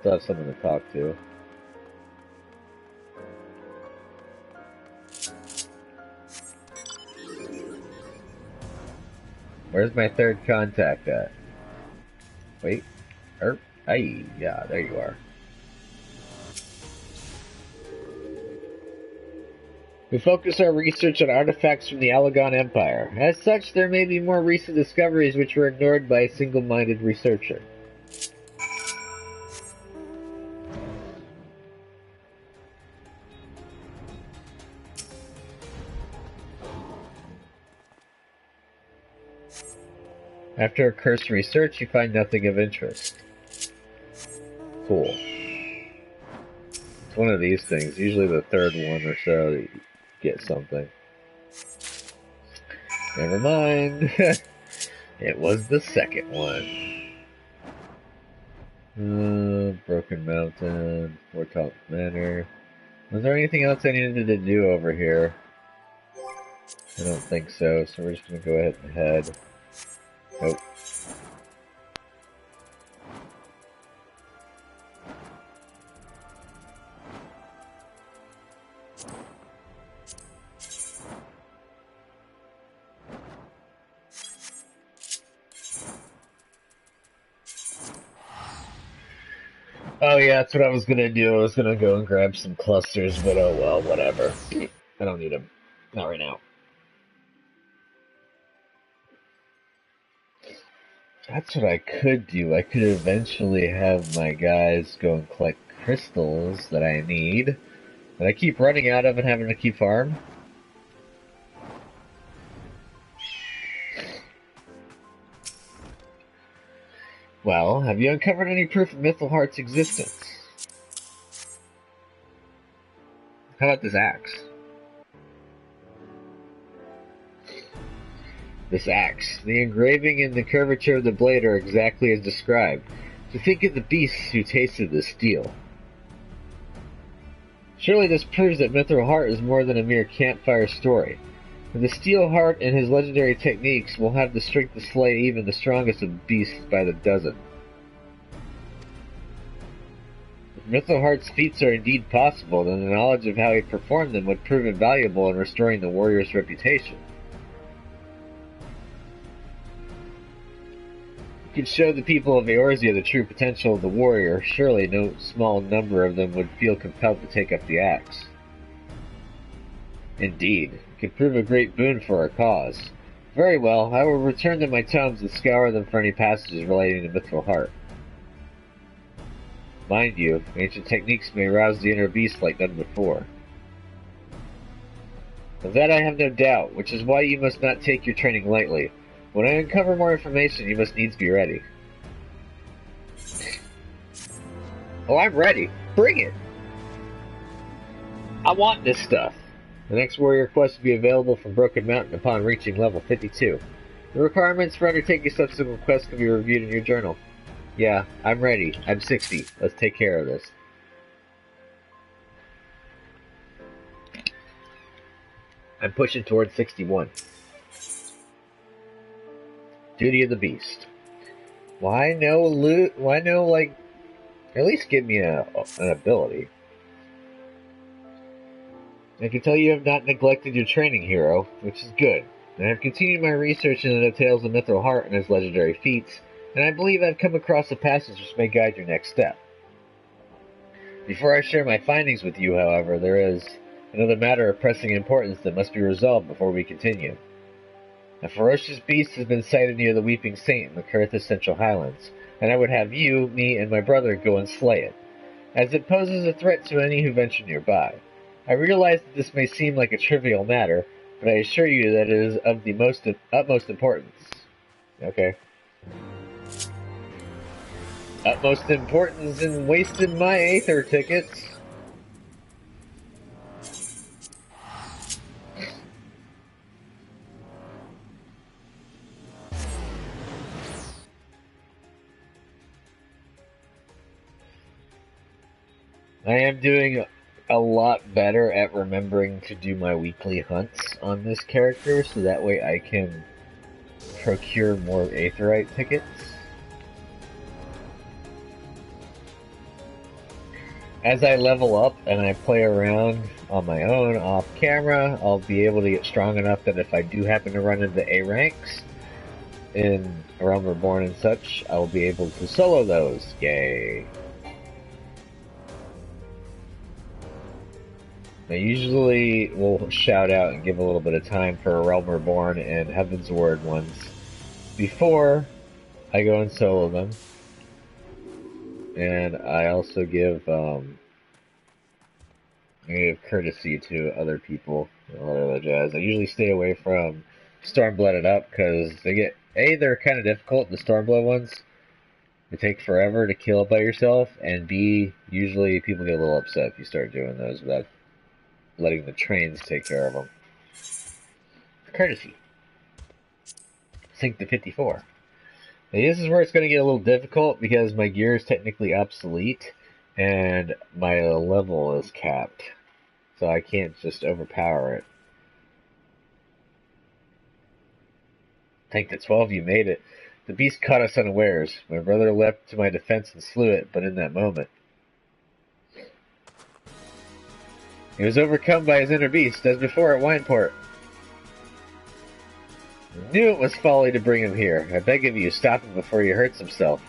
Still have someone to talk to. Where's my third contact at? Wait. Aye, yeah, there you are. We focus our research on artifacts from the Elegon Empire. As such, there may be more recent discoveries which were ignored by a single-minded researcher. After a cursory search, you find nothing of interest. Cool. It's one of these things, usually the third one or so, that you get something. Never mind. It was the second one. Broken Mountain, Fort Top Manor. Was there anything else I needed to do over here? I don't think so, so we're just gonna go ahead and head. Nope. Oh yeah, that's what I was gonna do. I was gonna go and grab some clusters, but oh well, whatever. I don't need them. Not right now. That's what I could do. I could eventually have my guys go and collect crystals that I need, that I keep running out of and having to keep farm. Well, have you uncovered any proof of Mithril Heart's existence? How about this axe? This axe. The engraving and the curvature of the blade are exactly as described. To think of the beasts who tasted the steel. Surely this proves that Mithril Heart is more than a mere campfire story. With the steel heart and his legendary techniques will have the strength to slay even the strongest of beasts by the dozen. If Mithril Heart's feats are indeed possible, then the knowledge of how he performed them would prove invaluable in restoring the warrior's reputation. Could show the people of Eorzea the true potential of the warrior, surely no small number of them would feel compelled to take up the axe. Indeed, it could prove a great boon for our cause. Very well, I will return to my tomes and scour them for any passages relating to Mithril Heart. Mind you, ancient techniques may rouse the inner beast like none before. Of that I have no doubt, which is why you must not take your training lightly. When I uncover more information, you must needs be ready. Oh, I'm ready. Bring it! I want this stuff. The next warrior quest will be available from Broken Mountain upon reaching level 52. The requirements for undertaking subsequent quests can be reviewed in your journal. Yeah, I'm ready. I'm 60. Let's take care of this. I'm pushing towards 61. Duty of the Beast. Why no loot? Why no, like, at least give me an ability. I can tell you have not neglected your training, hero, which is good. I have continued my research into the tales of Mithril Heart and his legendary feats, and I believe I've come across a passage which may guide your next step. Before I share my findings with you, however, there is another matter of pressing importance that must be resolved before we continue. A ferocious beast has been sighted near the Weeping Saint in the Carthage Central Highlands, and I would have you, me, and my brother go and slay it, as it poses a threat to any who venture nearby. I realize that this may seem like a trivial matter, but I assure you that it is of the utmost importance. Okay. Utmost importance in wasting my Aether tickets. I am doing a lot better at remembering to do my weekly hunts on this character, so that way I can procure more Aetherite tickets. As I level up and I play around on my own off camera, I'll be able to get strong enough that if I do happen to run into A ranks in Realm Reborn and such, I'll be able to solo those. Yay. I usually will shout out and give a little bit of time for Realm Reborn and Heaven's Word ones before I go and solo them. And I also give courtesy to other people and all that other jazz. I usually stay away from Stormblooded Up because they get they're kind of difficult. The Stormblood ones, they take forever to kill by yourself, and B, usually people get a little upset if you start doing those without letting the trains take care of them. Courtesy. Sync to 54. Now, this is where it's going to get a little difficult because my gear is technically obsolete and my level is capped. So I can't just overpower it. Tank to 12, you made it. The beast caught us unawares. My brother leapt to my defense and slew it, but in that moment he was overcome by his inner beast, as before at Wineport. I knew it was folly to bring him here. I beg of you, stop him before he hurts himself.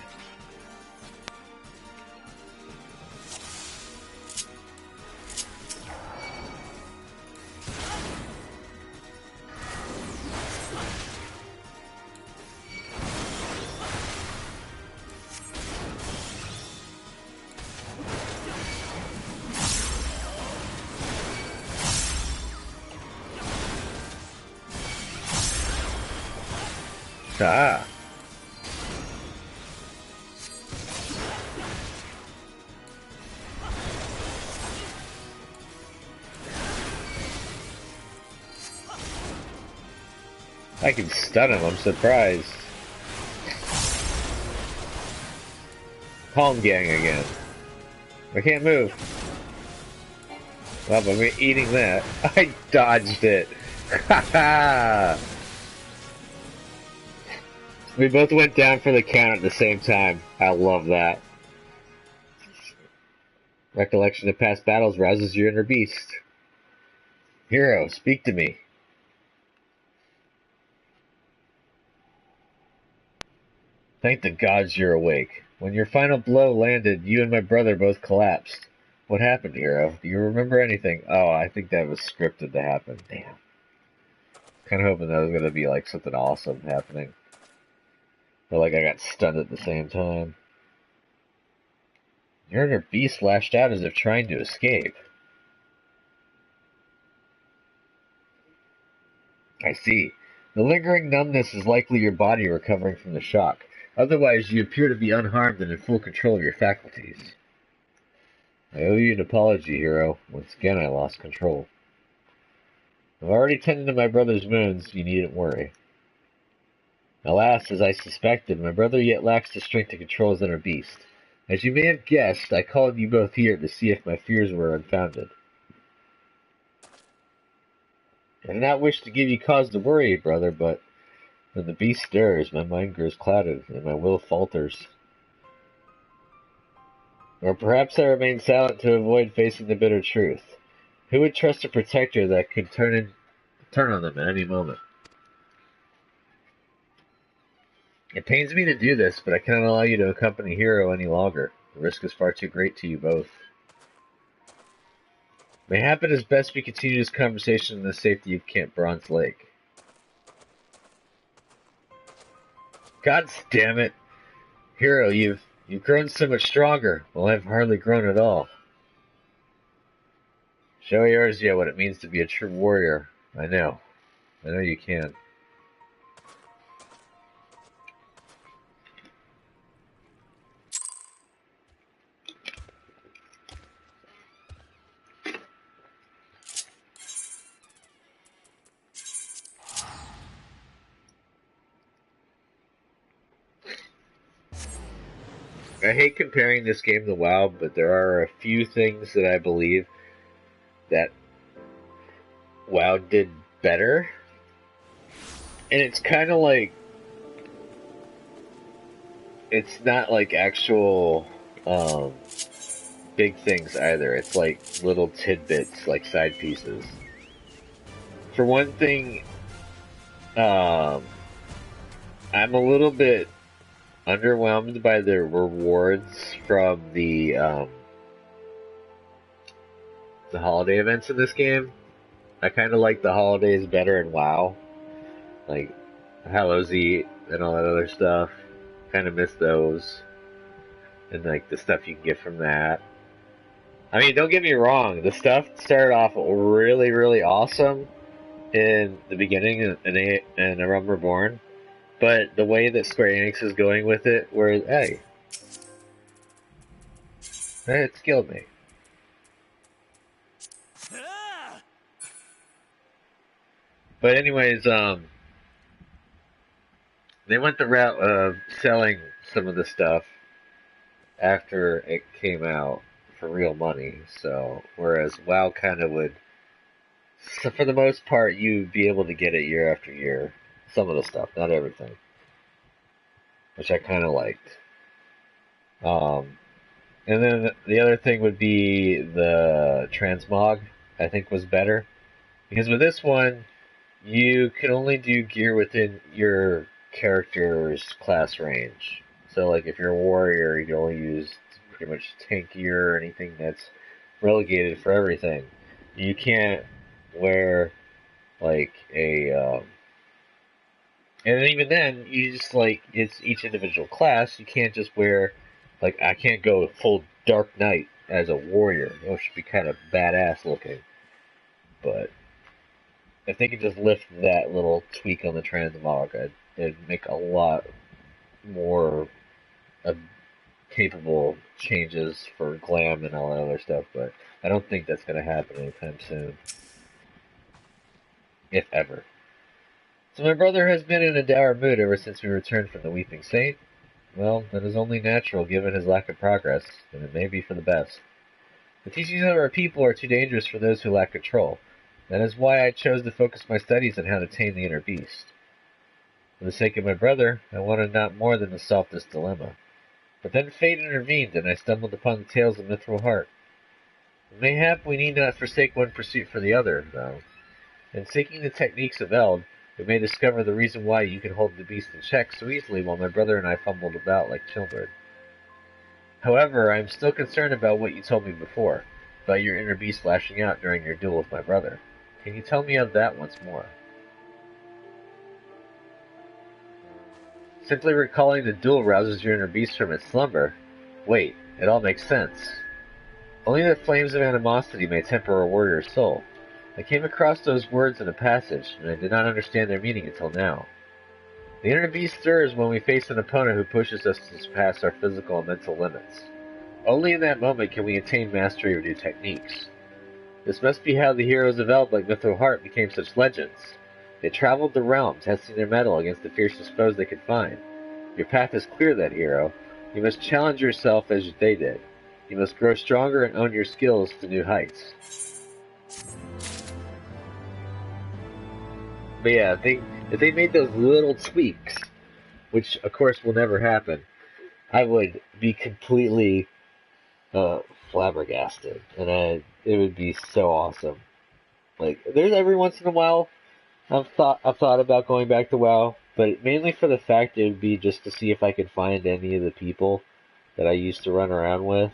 Ah. I can stun him, I'm surprised. Calm gang again. I can't move. Well, I'm eating that. I dodged it. Haha! We both went down for the count at the same time. I love that. Recollection of past battles rouses your inner beast. Hero, speak to me. Thank the gods you're awake. When your final blow landed, you and my brother both collapsed. What happened, hero? Do you remember anything? Oh, I think that was scripted to happen. Damn. Kind of hoping that was going to be like something awesome happening. But like I got stunned at the same time. Your inner beast lashed out as if trying to escape. I see. The lingering numbness is likely your body recovering from the shock. Otherwise, you appear to be unharmed and in full control of your faculties. I owe you an apology, hero. Once again, I lost control. I've already tended to my brother's wounds. You needn't worry. Alas, as I suspected, my brother yet lacks the strength to control his inner beast. As you may have guessed, I called you both here to see if my fears were unfounded. I do not wish to give you cause to worry, brother, but when the beast stirs, my mind grows clouded, and my will falters. Or perhaps I remain silent to avoid facing the bitter truth. Who would trust a protector that could turn on them at any moment? It pains me to do this, but I cannot allow you to accompany Hero any longer. The risk is far too great to you both. Mayhap it is best we continue this conversation in the safety of Camp Bronze Lake. God damn it! Hero, you've grown so much stronger, while I've hardly grown at all. Show Eorzea what it means to be a true warrior. I know you can. I hate comparing this game to WoW, but there are a few things that I believe that WoW did better. And it's kind of like, it's not like actual big things either. It's like little tidbits, like side pieces. For one thing, I'm a little bit underwhelmed by the rewards from the holiday events in this game. I kind of like the holidays better in WoW, like Hallows Eve and all that other stuff. Kind of miss those, and like the stuff you can get from that. I mean, don't get me wrong, the stuff started off really, really awesome in the beginning in A Realm Reborn. But the way that Square Enix is going with it, where, hey, it skilled me. But anyways, they went the route of selling some of the stuff after it came out for real money. So, whereas WoW kind of would, so for the most part, you'd be able to get it year after year. Some of the stuff, not everything, which I kind of liked. And then the other thing would be the transmog, I think was better. Because with this one, you can only do gear within your character's class range. So like if you're a warrior, you can only use pretty much tank gear or anything that's relegated for everything. You can't wear like a... and even then, you just like, it's each individual class. You can't just wear, like, I can't go full Dark Knight as a warrior. It should be kind of badass looking. But if they could just lift that little tweak on the transmog, it'd make a lot more capable changes for glam and all that other stuff. But I don't think that's going to happen anytime soon. If ever. So my brother has been in a dour mood ever since we returned from the Weeping Saint. Well, that is only natural given his lack of progress, and it may be for the best. The teachings of our people are too dangerous for those who lack control. That is why I chose to focus my studies on how to tame the inner beast. For the sake of my brother, I wanted not more than to solve this dilemma. But then fate intervened, and I stumbled upon the tales of Mithril Heart. Mayhap we need not forsake one pursuit for the other, though. In seeking the techniques of Eld, we may discover the reason why you can hold the beast in check so easily while my brother and I fumbled about like children. However, I am still concerned about what you told me before, about your inner beast lashing out during your duel with my brother. Can you tell me of that once more? Simply recalling the duel rouses your inner beast from its slumber. Wait, it all makes sense. Only the flames of animosity may temper a warrior's soul. I came across those words in a passage, and I did not understand their meaning until now. The inner beast stirs when we face an opponent who pushes us to surpass our physical and mental limits. Only in that moment can we attain mastery of new techniques. This must be how the heroes of Eld like Mithril Heart became such legends. They traveled the realm, testing their mettle against the fiercest foes they could find. Your path is clear, that hero. You must challenge yourself as they did. You must grow stronger and own your skills to new heights. But yeah, if they made those little tweaks, which of course will never happen, I would be completely flabbergasted, and it would be so awesome. Like, there's every once in a while I've thought about going back to WoW, but mainly for the fact it would be just to see if I could find any of the people that I used to run around with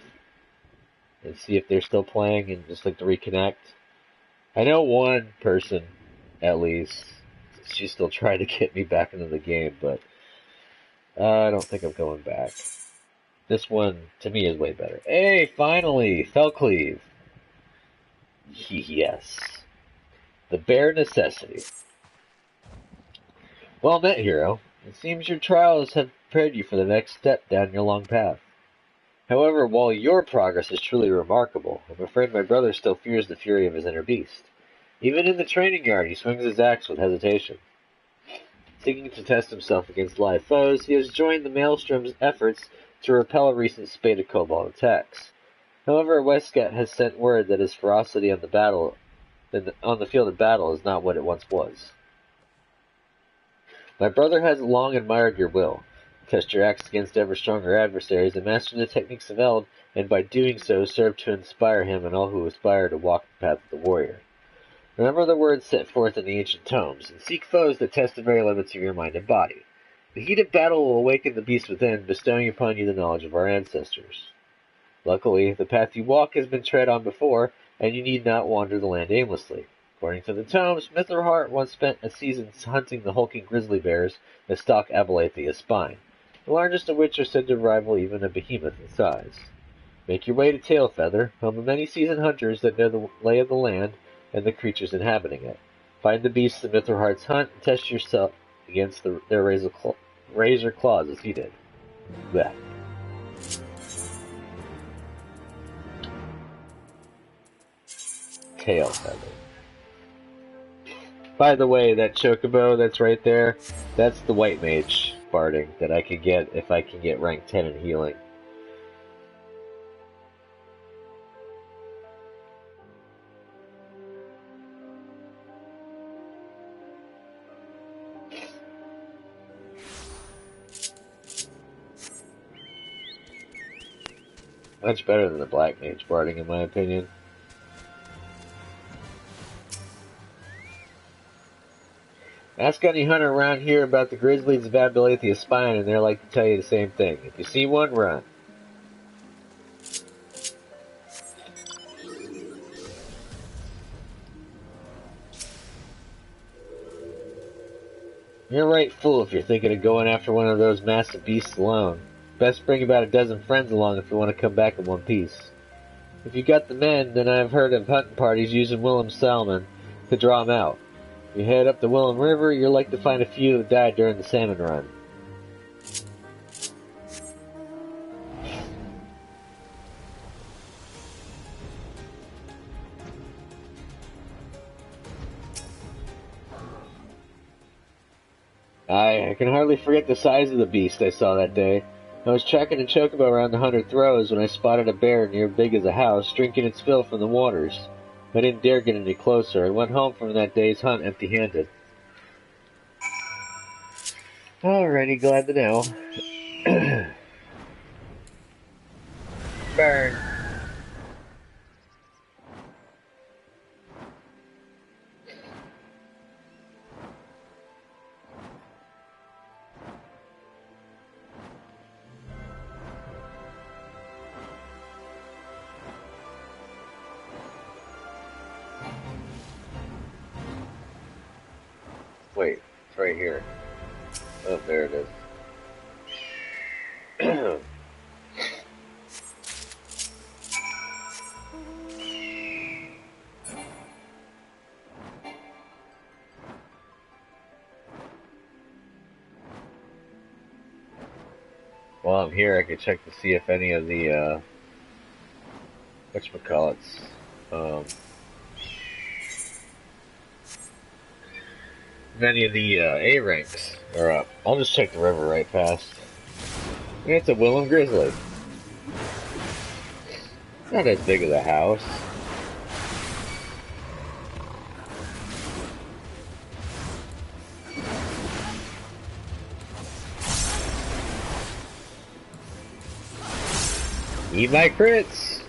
and see if they're still playing and just like to reconnect. I know one person, at least. She's still trying to get me back into the game, but I don't think I'm going back. This one, to me, is way better. Hey, finally! Felcleave! Yes. The bare necessity. Well met, hero. It seems your trials have prepared you for the next step down your long path. However, while your progress is truly remarkable, I'm afraid my brother still fears the fury of his inner beast. Even in the training yard, he swings his axe with hesitation. Seeking to test himself against live foes, he has joined the Maelstrom's efforts to repel a recent spate of Cobalt attacks. However, Westcat has sent word that his ferocity on the field of battle is not what it once was. My brother has long admired your will. Test your axe against ever stronger adversaries and master the techniques of Eld, and by doing so serve to inspire him and all who aspire to walk the path of the warrior. Remember the words set forth in the ancient tomes, and seek foes that test the very limits of your mind and body. The heat of battle will awaken the beast within, bestowing upon you the knowledge of our ancestors. Luckily, the path you walk has been tread on before, and you need not wander the land aimlessly. According to the tomes, Mithrheart once spent a season hunting the hulking grizzly bears that stalk Abelathia's spine, the largest of which are said to rival even a behemoth in size. Make your way to Tailfeather, home of many seasoned hunters that know the lay of the land and the creatures inhabiting it. Find the beasts of Mithrheart's hunt and test yourself against their razor claws as he did. Blech. Tailfeather. By the way, that chocobo that's right there, that's the white mage barding that I could get if I can get rank 10 in healing. Much better than the black mage barding in my opinion. Ask any hunter around here about the grizzlies of Abelathia's spine, and they'll like to tell you the same thing. If you see one, run. You're right fool if you're thinking of going after one of those massive beasts alone. Best bring about a dozen friends along if you want to come back in one piece. If you got the men, then I've heard of hunting parties using Willem's salmon to draw 'em out. You head up the Willem River, you're like to find a few who died during the salmon run. I can hardly forget the size of the beast I saw that day. I was tracking a chocobo around the 100 throws when I spotted a bear near big as a house, drinking its fill from the waters. I didn't dare get any closer. I went home from that day's hunt empty-handed. Alrighty, glad to know. Burn. Wait, it's right here. Oh, there it is. While I'm here, I could check to see if any of the, whatchamacallits, many of the A ranks are up. I'll just check the river right past. And it's a Willem Grizzly. Not as big as a house. Eat my crits!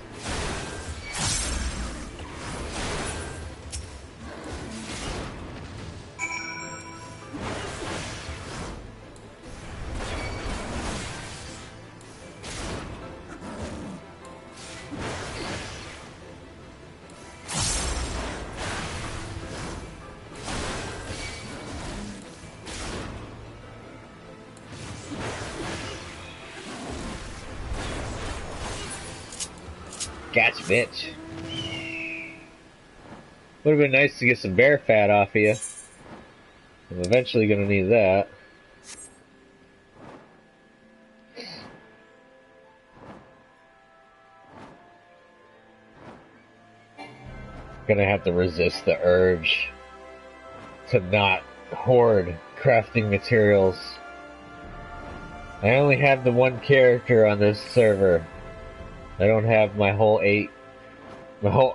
Gotcha, bitch. Would have been nice to get some bear fat off of you. I'm eventually gonna need that. Gonna have to resist the urge to not hoard crafting materials. I only have the one character on this server. I don't have my whole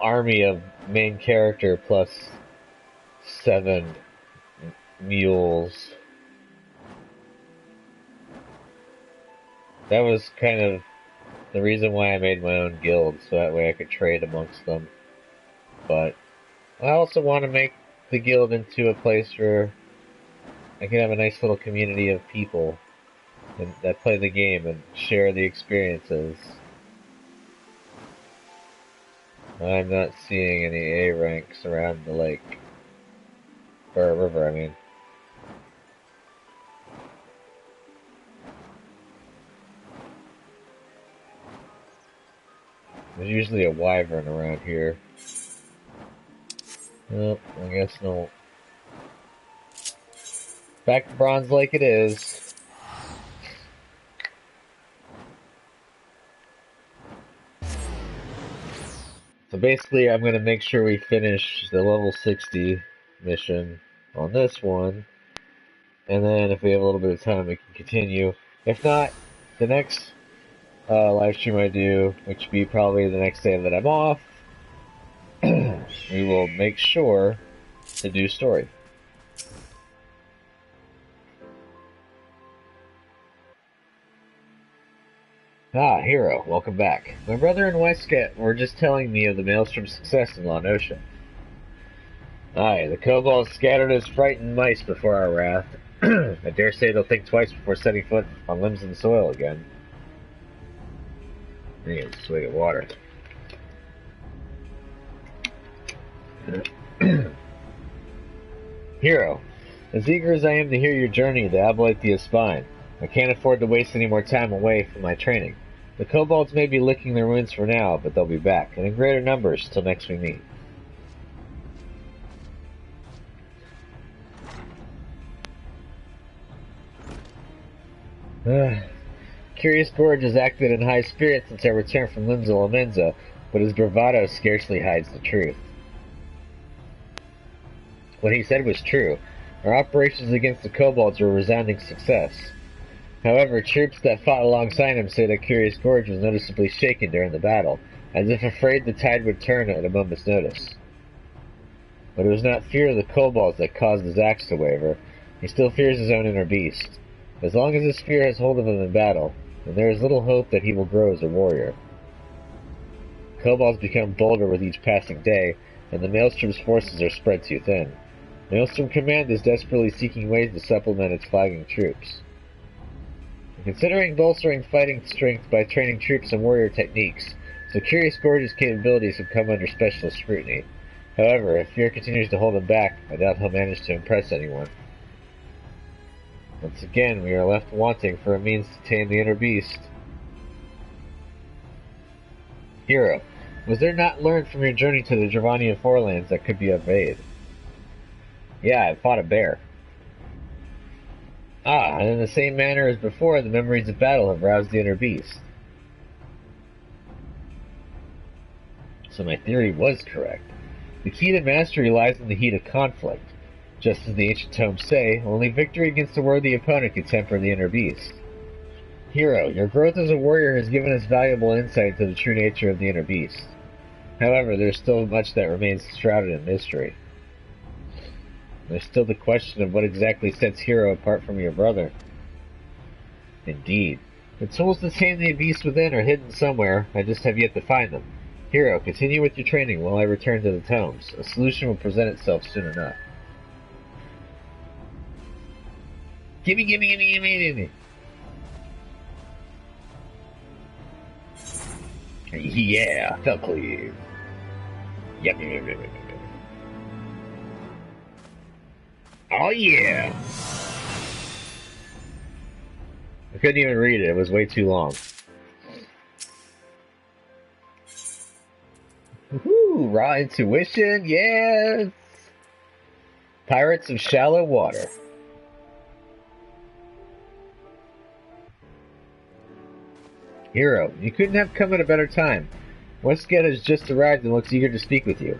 army of main character plus 7 mules. That was kind of the reason why I made my own guild, so that way I could trade amongst them. But I also want to make the guild into a place where I can have a nice little community of people that play the game and share the experiences. I'm not seeing any A ranks around the lake. Or river, I mean. There's usually a wyvern around here. Nope, I guess no. Back to Bronze Lake it is. So basically I'm going to make sure we finish the level 60 mission on this one. And then if we have a little bit of time we can continue. If not, the next live stream I do, which will be probably the next day that I'm off, we will make sure to do story. Ah, Hero, welcome back. My brother and Westcat were just telling me of the Maelstrom's success in La Nocia. Aye, the kobolds scattered as frightened mice before our wrath. I dare say they'll think twice before setting foot on limbs in the soil again. I need a swig of water. Hero, as eager as I am to hear your journey to Ablaithia Spine, I can't afford to waste any more time away from my training. The kobolds may be licking their wounds for now, but they'll be back, and in greater numbers till next we meet. Curious Gorge has acted in high spirits since our return from Limsa Lamenza, but his bravado scarcely hides the truth. What he said was true. Our operations against the kobolds were a resounding success. However, troops that fought alongside him say that Curious Gorge was noticeably shaken during the battle, as if afraid the tide would turn at a moment's notice. But it was not fear of the kobolds that caused his axe to waver. He still fears his own inner beast. As long as this fear has hold of him in battle, then there is little hope that he will grow as a warrior. Kobolds become bolder with each passing day, and the Maelstrom's forces are spread too thin. Maelstrom Command is desperately seeking ways to supplement its flagging troops. Considering bolstering fighting strength by training troops in warrior techniques, so Curious Gorge's capabilities have come under special scrutiny. However, if fear continues to hold him back, I doubt he'll manage to impress anyone. Once again, we are left wanting for a means to tame the inner beast. Hero, was there not learned from your journey to the Dravania Forelands that could be of aid? Yeah, I fought a bear. Ah, and in the same manner as before, the memories of battle have roused the inner beast. So my theory was correct. The key to mastery lies in the heat of conflict. Just as the ancient tomes say, only victory against a worthy opponent can temper the inner beast. Hero, your growth as a warrior has given us valuable insight into the true nature of the inner beast. However, there's still much that remains shrouded in mystery. There's still the question of what exactly sets Hero apart from your brother. Indeed. The tools to tame the beast within are hidden somewhere, I just have yet to find them. Hero, continue with your training while I return to the tomes. A solution will present itself soon enough. Gimme, gimme, gimme, gimme, gimme. Yeah, felt clean. Yep, yep, yep, yep, yep. Oh yeah! I couldn't even read it, it was way too long. raw intuition, yes! Pirates of Shallow Water. Hero, you couldn't have come at a better time. Westgate has just arrived and looks eager to speak with you.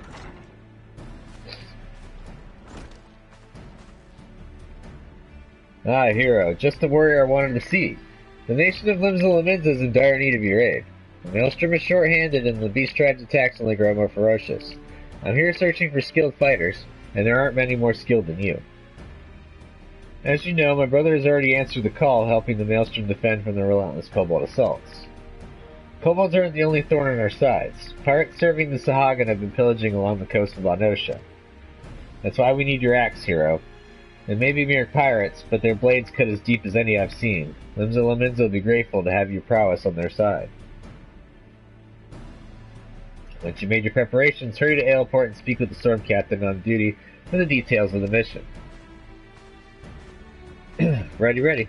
Ah, Hero, just the warrior I wanted to see. The nation of Limsa is in dire need of your aid. The Maelstrom is short-handed and the Beast Tribe's attacks only grow more ferocious. I'm here searching for skilled fighters, and there aren't many more skilled than you. As you know, my brother has already answered the call, helping the Maelstrom defend from the relentless Kobold assaults. Kobolds aren't the only thorn in our sides. Pirates serving the Sahagan have been pillaging along the coast of Lanosha. That's why we need your axe, Hero. They may be mere pirates, but their blades cut as deep as any I've seen. Limsa will be grateful to have your prowess on their side. Once you made your preparations, hurry to Aleport and speak with the Storm Captain on duty for the details of the mission. Ready.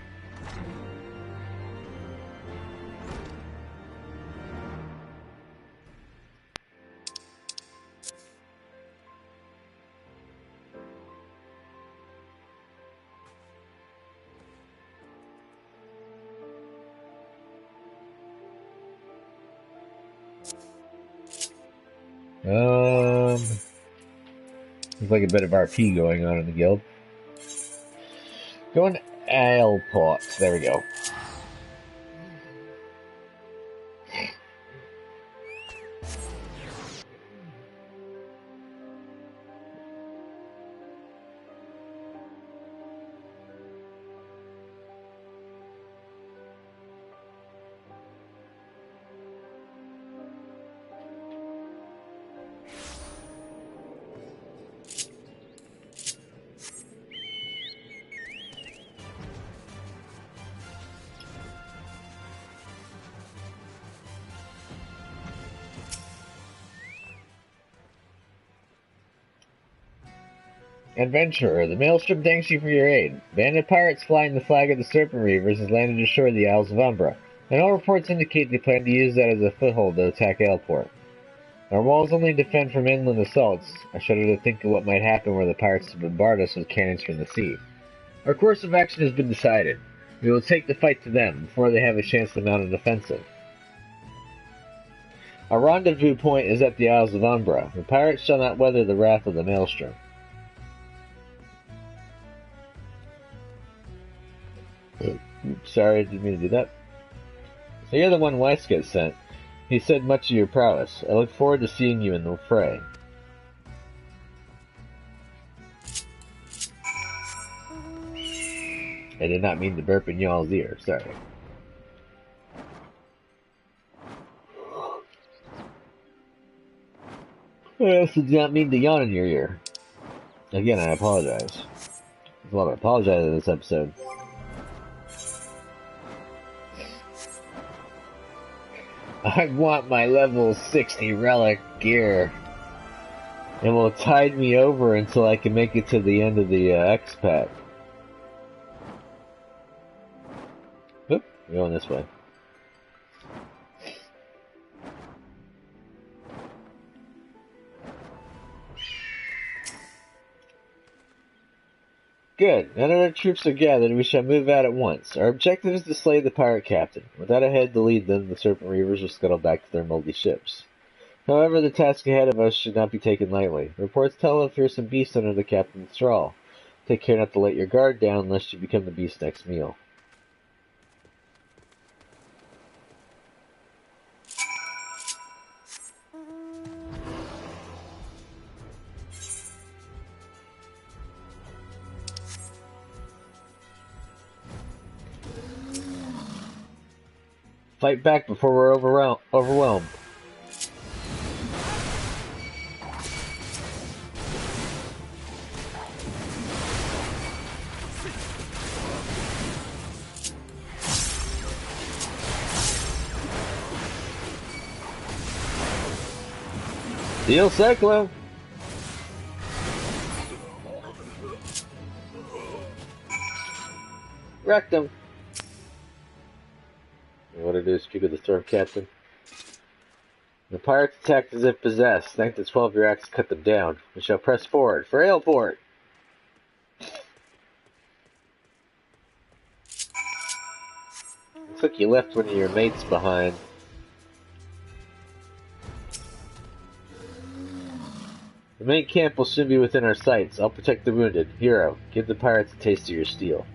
There's like a bit of RP going on in the guild. Going to Aleport. There we go. Adventurer, the Maelstrom thanks you for your aid. Bandit pirates flying the flag of the Serpent Reavers has landed ashore the Isles of Umbra, and all reports indicate they plan to use that as a foothold to attack Aleport. Our walls only defend from inland assaults. I shudder to think of what might happen were the pirates to bombard us with cannons from the sea. Our course of action has been decided. We will take the fight to them before they have a chance to mount an offensive. Our rendezvous point is at the Isles of Umbra. The pirates shall not weather the wrath of the Maelstrom. Sorry, I didn't mean to do that. So you're the one Westgate sent. He said much of your prowess. I look forward to seeing you in the fray. I did not mean to burp in y'all's ear. Sorry. I also did not mean to yawn in your ear. Again, I apologize. There's a lot of apologizing in this episode. I want my level 60 relic gear. It will tide me over until I can make it to the end of the X-Pack. Oop, we're going this way. Good. Now that our troops are gathered, we shall move out at once. Our objective is to slay the pirate captain. Without a head to lead them, the Serpent Reavers will scuttle back to their moldy ships. However, the task ahead of us should not be taken lightly. Reports tell of fearsome beasts under the captain's thrall. Take care not to let your guard down, lest you become the beast's next meal. Fight back before we're overwhelmed. Steel Cyclone! Wrecked him! What I do is speak with the Storm Captain. The pirates attacked as if possessed. Thank the 12-year axe cut them down. We shall press forward. For Ailport! Looks like you left one of your mates behind. The main camp will soon be within our sights. I'll protect the wounded. Hero, give the pirates a taste of your steel.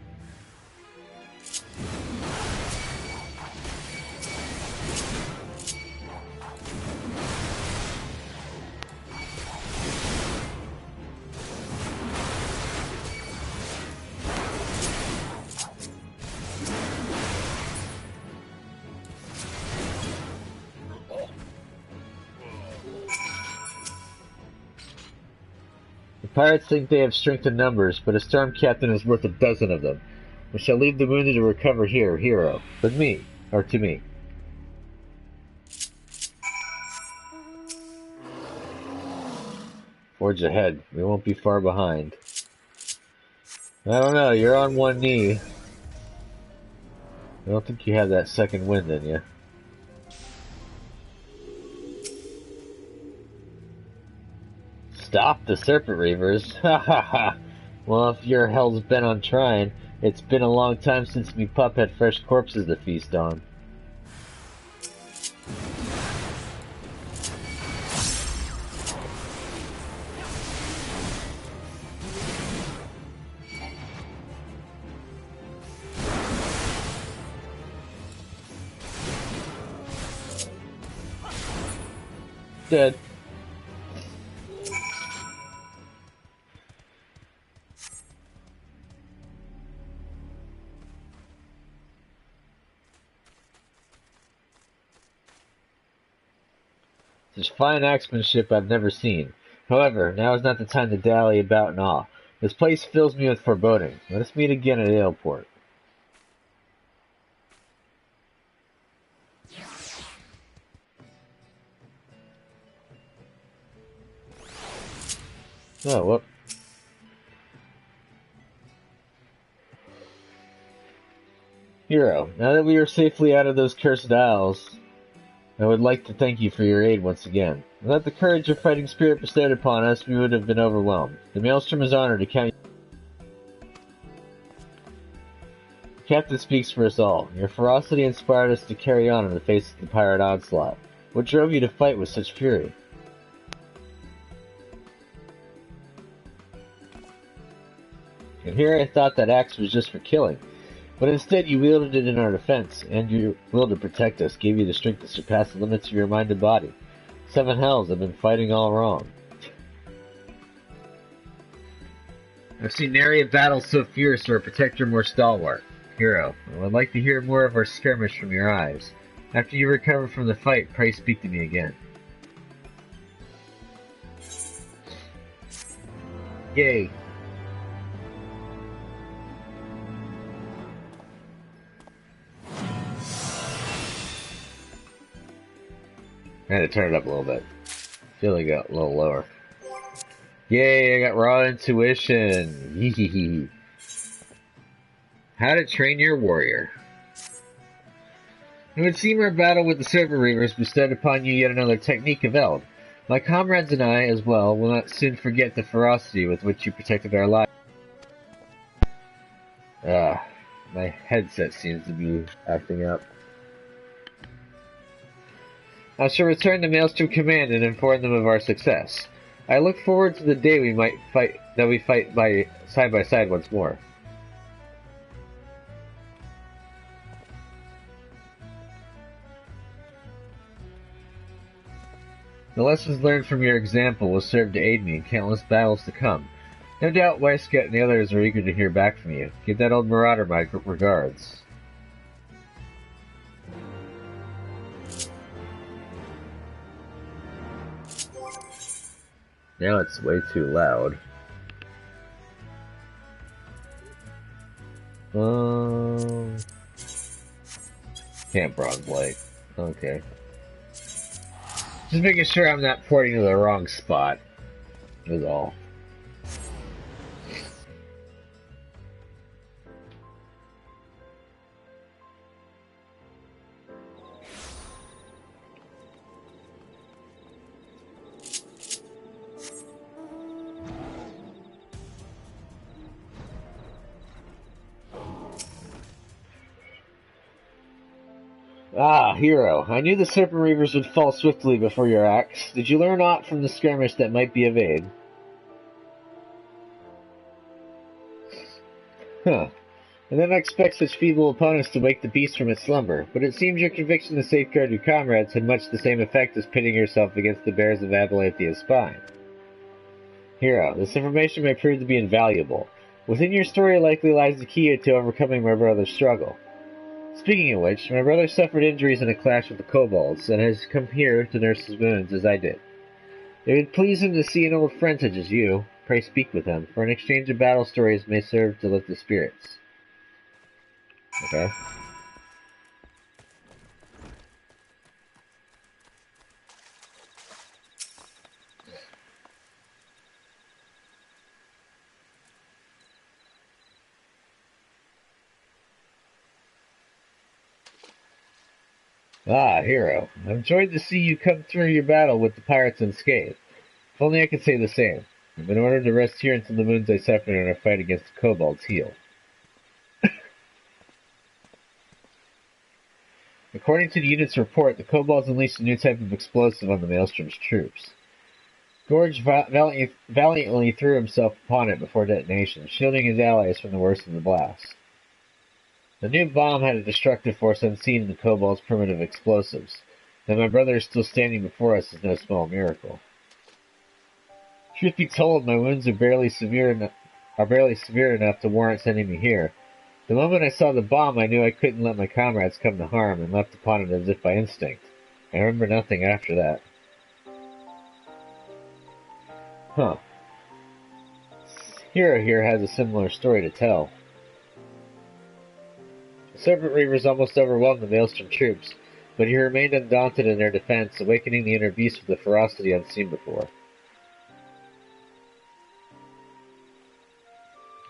The pirates think they have strength in numbers, but a storm captain is worth a dozen of them. We shall leave the wounded to recover here, hero. With me, or to me. Forge ahead. We won't be far behind. I don't know, you're on one knee. I don't think you have that second wind in you. Stop the Serpent Reavers? Ha ha ha! Well, if your hell's bent on trying, it's been a long time since me pup had fresh corpses to feast on. Dead. Such fine axemanship I've never seen. However, now is not the time to dally about in awe. This place fills me with foreboding. Let us meet again at Ailport. Oh, whoop. Hero, now that we are safely out of those cursed isles, I would like to thank you for your aid once again. Without the courage your fighting spirit bestowed upon us, we would have been overwhelmed. The Maelstrom is honored to count you. The Captain speaks for us all. Your ferocity inspired us to carry on in the face of the pirate onslaught. What drove you to fight with such fury? And here I thought that axe was just for killing. But instead you wielded it in our defense, and your will to protect us gave you the strength to surpass the limits of your mind and body. 7 hells have been fighting all wrong. I've seen nary a battle so fierce or a protector more stalwart. Hero, I would like to hear more of our skirmish from your eyes. After you recover from the fight, pray speak to me again. Yay. I had to turn it up a little bit. I feel like it got a little lower. Yay, I got raw intuition. Hee. How to train your warrior. It would seem our battle with the Cerebral Reavers bestowed upon you yet another technique of Eld. My comrades and I, as well, will not soon forget the ferocity with which you protected our lives. My headset seems to be acting up. I shall return to Maelstrom Command and inform them of our success. I look forward to the day we fight side by side once more. The lessons learned from your example will serve to aid me in countless battles to come. No doubt Weisket and the others are eager to hear back from you. Give that old marauder my regards. Now it's way too loud. Camp Bronze Light. Okay. Just making sure I'm not porting to the wrong spot. Is all. Ah, hero, I knew the Serpent Reavers would fall swiftly before your axe. Did you learn aught from the skirmish that might be of aid? Huh. I didn't expect such feeble opponents to wake the beast from its slumber, but it seems your conviction to safeguard your comrades had much the same effect as pitting yourself against the bears of Abalathia's spine. Hero, this information may prove to be invaluable. Within your story likely lies the key to overcoming my brother's struggle. Speaking of which, my brother suffered injuries in a clash with the kobolds, and has come here to nurse his wounds as I did. It would please him to see an old friend such as you. Pray speak with him, for an exchange of battle stories may serve to lift his spirits. Okay. Ah, hero. I'm joyed to see you come through your battle with the pirates unscathed. If only I could say the same. I've been ordered to rest here until the wounds I suffered in our fight against the kobolds heal. According to the unit's report, the kobolds unleashed a new type of explosive on the Maelstrom's troops. Gorge valiantly threw himself upon it before detonation, shielding his allies from the worst of the blast. The new bomb had a destructive force unseen in the kobolds' primitive explosives. That my brother is still standing before us is no small miracle. Truth be told, my wounds are barely severe enough to warrant sending me here. The moment I saw the bomb, I knew I couldn't let my comrades come to harm, and leapt upon it as if by instinct. I remember nothing after that. Huh. Hero here has a similar story to tell. The Serpent Reavers almost overwhelmed the Maelstrom troops, but he remained undaunted in their defense, awakening the inner beast with a ferocity unseen before.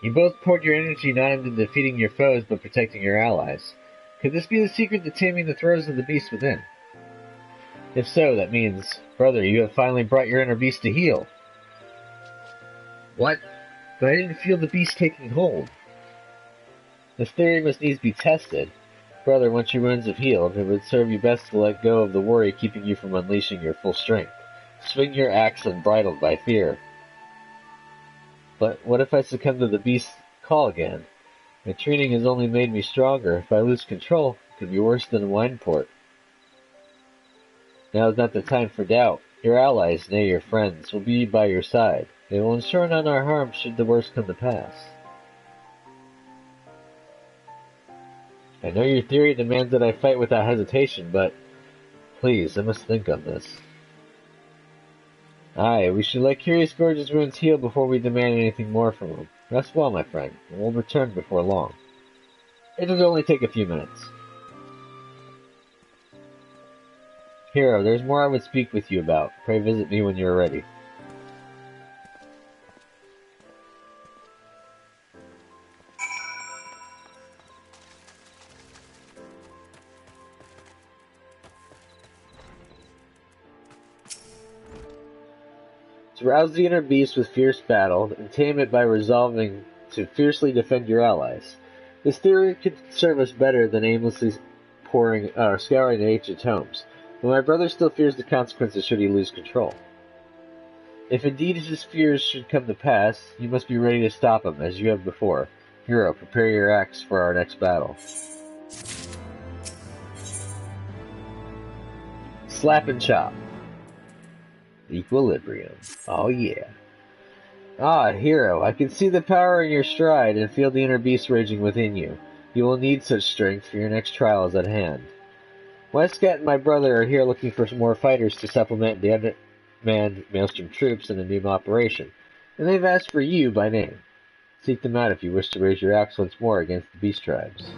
You both poured your energy not into defeating your foes, but protecting your allies. Could this be the secret to taming the throes of the beast within? If so, that means, brother, you have finally brought your inner beast to heel. What? But I didn't feel the beast taking hold. This theory must needs be tested. Brother, once your wounds have healed, it would serve you best to let go of the worry keeping you from unleashing your full strength. Swing your axe unbridled by fear. But what if I succumb to the beast's call again? My training has only made me stronger. If I lose control, it could be worse than a wine port. Now is not the time for doubt. Your allies, nay your friends, will be by your side. They will ensure none are harmed should the worst come to pass. I know your theory demands that I fight without hesitation, but please, I must think on this. Aye, we should let Curious Gorge's wounds heal before we demand anything more from him. Rest well, my friend, and we'll return before long. It'll only take a few minutes. Hero, there's more I would speak with you about. Pray visit me when you're ready. To rouse the inner beast with fierce battle, and tame it by resolving to fiercely defend your allies. This theory could serve us better than aimlessly scouring the ancient tomes, but my brother still fears the consequences should he lose control. If indeed his fears should come to pass, you must be ready to stop him, as you have before. Hero, prepare your axe for our next battle. Slap and chop. Equilibrium. Oh yeah. Ah, hero, I can see the power in your stride and feel the inner beast raging within you. You will need such strength for your next trial is at hand. Westcat and my brother are here looking for some more fighters to supplement the unmanned Maelstrom troops in a new operation, and they've asked for you by name. Seek them out if you wish to raise your axe once more against the beast tribes.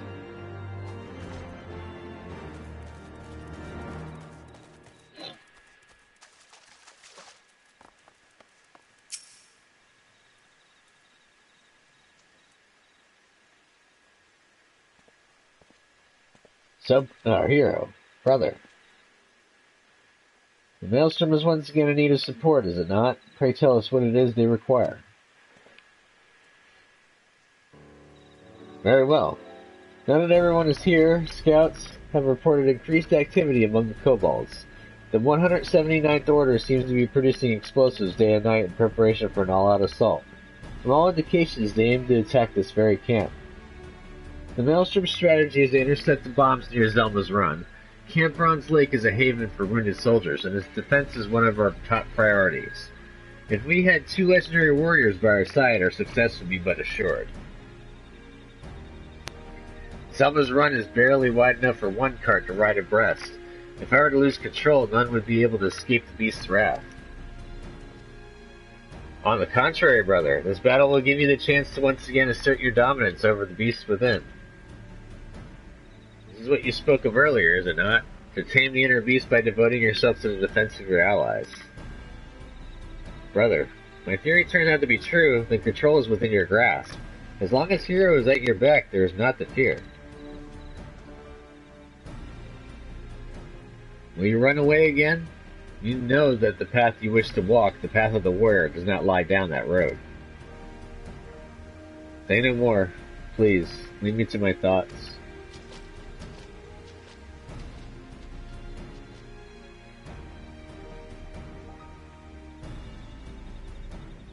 Our hero, brother. The Maelstrom is once again in need of support, is it not? Pray tell us what it is they require. Very well. Now that everyone is here, scouts have reported increased activity among the kobolds. The 179th Order seems to be producing explosives day and night in preparation for an all-out assault. From all indications, they aim to attack this very camp. The Maelstrom's strategy is to intercept the bombs near Zelma's Run. Camp Bronze Lake is a haven for wounded soldiers, and its defense is one of our top priorities. If we had 2 legendary warriors by our side, our success would be but assured. Zelma's Run is barely wide enough for one cart to ride abreast. If I were to lose control, none would be able to escape the beast's wrath. On the contrary, brother, this battle will give you the chance to once again assert your dominance over the beast within. This is what you spoke of earlier, is it not? To tame the inner beast by devoting yourself to the defense of your allies. Brother, my theory turned out to be true, then control is within your grasp. As long as Hero is at your back, there is naught to fear. Will you run away again? You know that the path you wish to walk, the path of the warrior, does not lie down that road. Say no more. Please, leave me to my thoughts.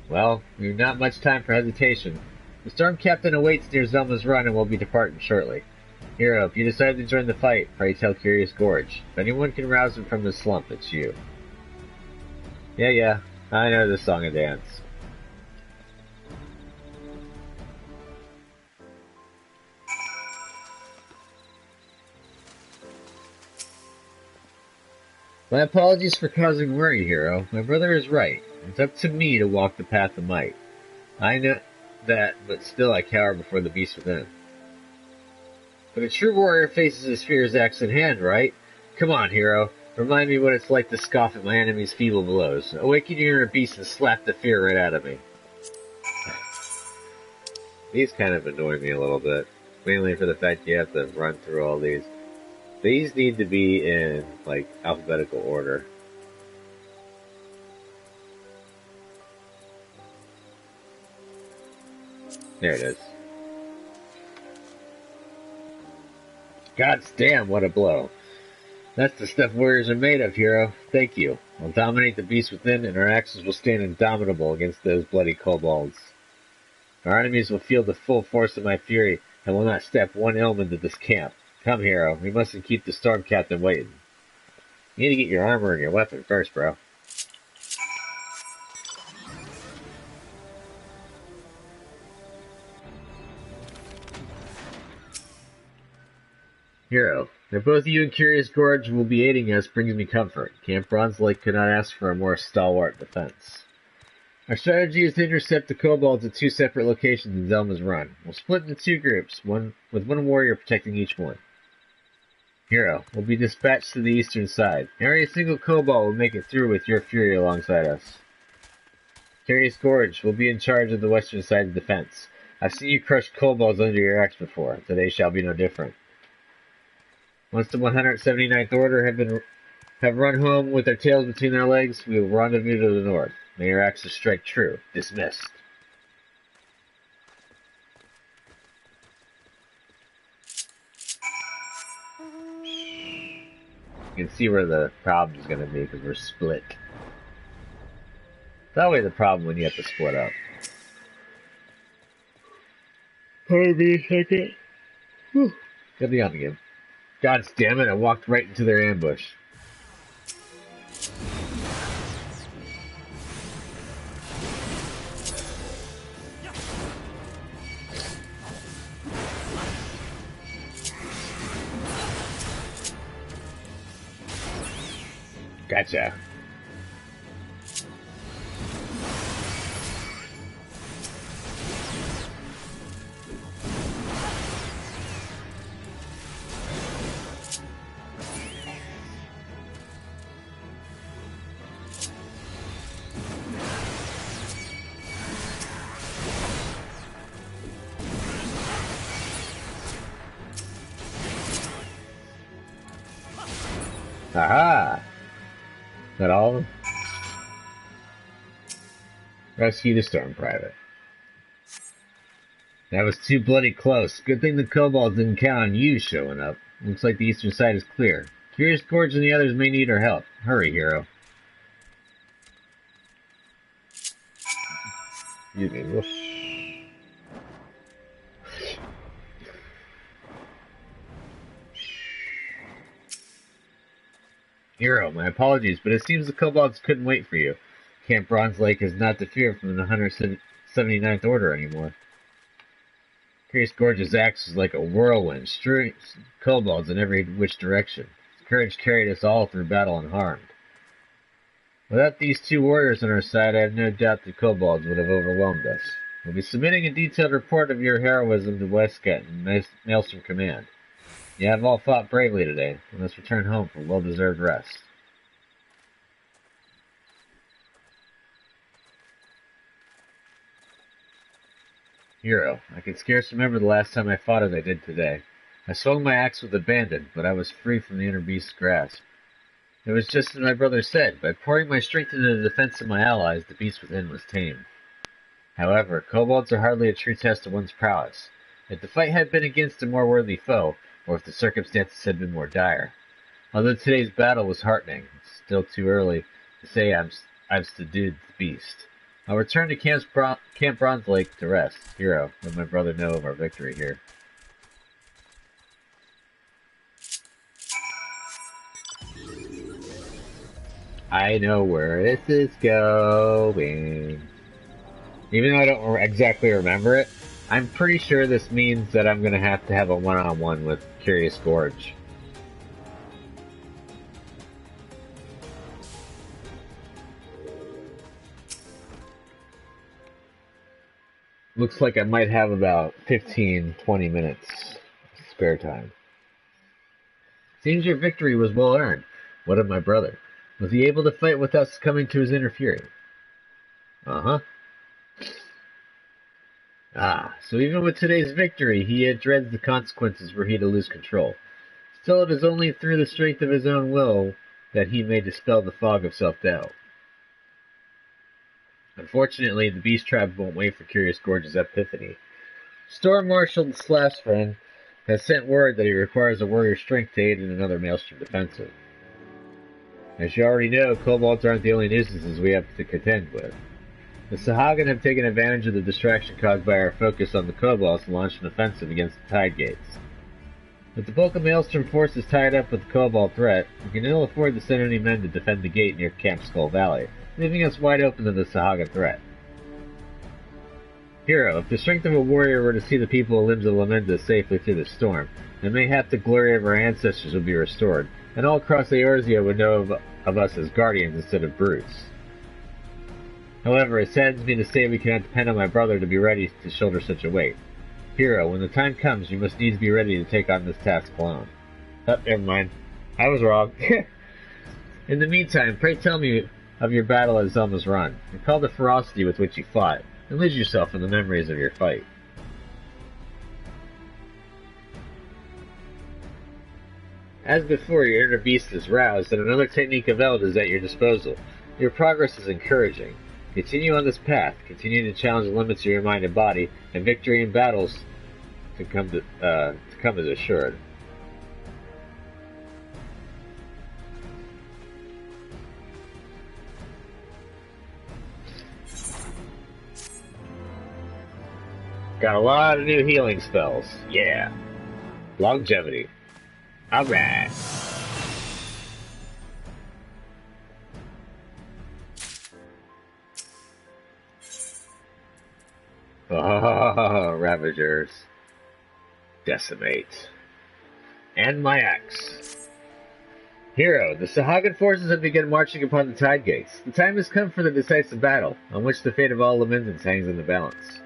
Well, we have not much time for hesitation. The Storm Captain awaits near Zelma's Run and will be departing shortly. Hero, if you decide to join the fight, pray tell Curious Gorge. If anyone can rouse him from this slump, it's you. Yeah, I know this song and dance. My apologies for causing worry, Hero. My brother is right. It's up to me to walk the path of might. I know that, but still I cower before the beast within. But a true warrior faces his fears axe in hand, right? Come on, Hero. Remind me what it's like to scoff at my enemy's feeble blows. Awaken your inner beast and slap the fear right out of me. These kind of annoy me a little bit. Mainly for the fact you have to run through all these. These need to be in, like, alphabetical order. There it is. God's damn, what a blow. That's the stuff warriors are made of, Hero. Thank you. I'll dominate the beast within, and our axes will stand indomitable against those bloody kobolds. Our enemies will feel the full force of my fury, and will not step one elm into this camp. Come, Hero. We mustn't keep the Storm Captain waiting. You need to get your armor and your weapon first, bro. Hero, that both you and Curious Gorge will be aiding us brings me comfort. Camp Bronze Lake could not ask for a more stalwart defense. Our strategy is to intercept the kobolds at 2 separate locations in Zelma's Run. We'll split into 2 groups, with one warrior protecting each one. Hero, will be dispatched to the eastern side. Nary a single kobold will make it through with your fury alongside us. Curious Gorge will be in charge of the western side of defense. I've seen you crush kobolds under your axe before. Today shall be no different. Once the 179th Order have run home with their tails between their legs, we will rendezvous to the north. May your axes strike true. Dismissed. You can see where the problem is going to be because we're split. It's always the problem when you have to split up. Pardon me a second. Whew. Get the on again. God damn it, I walked right into their ambush. Gotcha. Aha! Is that all of them? Rescue the Storm Private. That was too bloody close. Good thing the kobolds didn't count on you showing up. Looks like the eastern side is clear. Curious Gorge and the others may need our help. Hurry, hero. Excuse me. Whoosh. Hero, my apologies, but it seems the kobolds couldn't wait for you. Camp Bronze Lake is not to fear from the 179th Order anymore. Curious Gorge's axe was like a whirlwind, strewing kobolds in every which direction. His courage carried us all through battle unharmed. Without these two warriors on our side, I have no doubt the kobolds would have overwhelmed us. We'll be submitting a detailed report of your heroism to Westcott and Maelstrom Command. You have all fought bravely today. We must return home for well-deserved rest. Hero, I can scarce remember the last time I fought as I did today. I swung my axe with abandon, but I was free from the inner beast's grasp. It was just as my brother said. By pouring my strength into the defense of my allies, the beast within was tamed. However, kobolds are hardly a true test of one's prowess. If the fight had been against a more worthy foe, or if the circumstances had been more dire. Although today's battle was heartening, it's still too early to say I've subdued the beast. I'll return to Camp Bronze Lake to rest. Hero, let my brother know of our victory here. I know where this is going. Even though I don't exactly remember it, I'm pretty sure this means that I'm going to have a one-on-one with Curious Gorge. Looks like I might have about 15-20 minutes spare time. Seems your victory was well earned. What of my brother? Was he able to fight without succumbing to his inner fury? Uh-huh. Ah, so even with today's victory, he yet dreads the consequences were he to lose control. Still, it is only through the strength of his own will that he may dispel the fog of self-doubt. Unfortunately, the beast tribes won't wait for Curious Gorge's epiphany. Storm Marshal Slash Friend has sent word that he requires a warrior's strength to aid in another Maelstrom defensive. As you already know, kobolds aren't the only nuisances we have to contend with. The Sahagin have taken advantage of the distraction caused by our focus on the kobolds and launched an offensive against the Tide Gates. With the bulk of Maelstrom forces tied up with the kobold threat, we can ill afford to send any men to defend the gate near Camp Skull Valley, leaving us wide open to the Sahagin threat. Hero, if the strength of a warrior were to see the people of Limbs of Lamenda safely through the storm, then mayhap the glory of our ancestors would be restored, and all across Eorzea would know of us as guardians instead of brutes. However, it saddens me to say we cannot depend on my brother to be ready to shoulder such a weight. Hero, when the time comes, you must needs be ready to take on this task alone. Oh, never mind. I was wrong. In the meantime, pray tell me of your battle at Zelma's Run. Recall the ferocity with which you fought, and lose yourself in the memories of your fight. As before, your inner beast is roused, and another technique of Eld is at your disposal. Your progress is encouraging. Continue on this path, continue to challenge the limits of your mind and body, and victory in battles to come as assured. Got a lot of new healing spells. Yeah. Longevity. Alright. Oh, Ravagers. Decimate. And my axe. Hero, the Sahagin forces have begun marching upon the Tide Gates. The time has come for the decisive battle, on which the fate of all Lamendans hangs in the balance.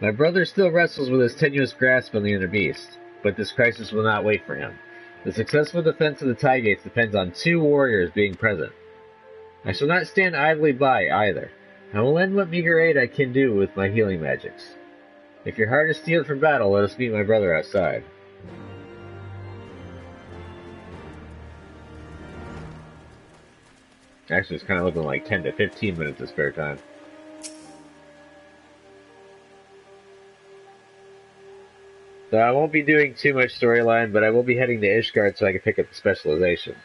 My brother still wrestles with his tenuous grasp on the inner beast, but this crisis will not wait for him. The successful defense of the Tide Gates depends on 2 warriors being present. I shall not stand idly by, either. I will lend what meager aid I can do with my healing magics. If your heart is steeled for battle, let us meet my brother outside. Actually, it's kind of looking like 10 to 15 minutes of spare time. So I won't be doing too much storyline, but I will be heading to Ishgard so I can pick up the specializations.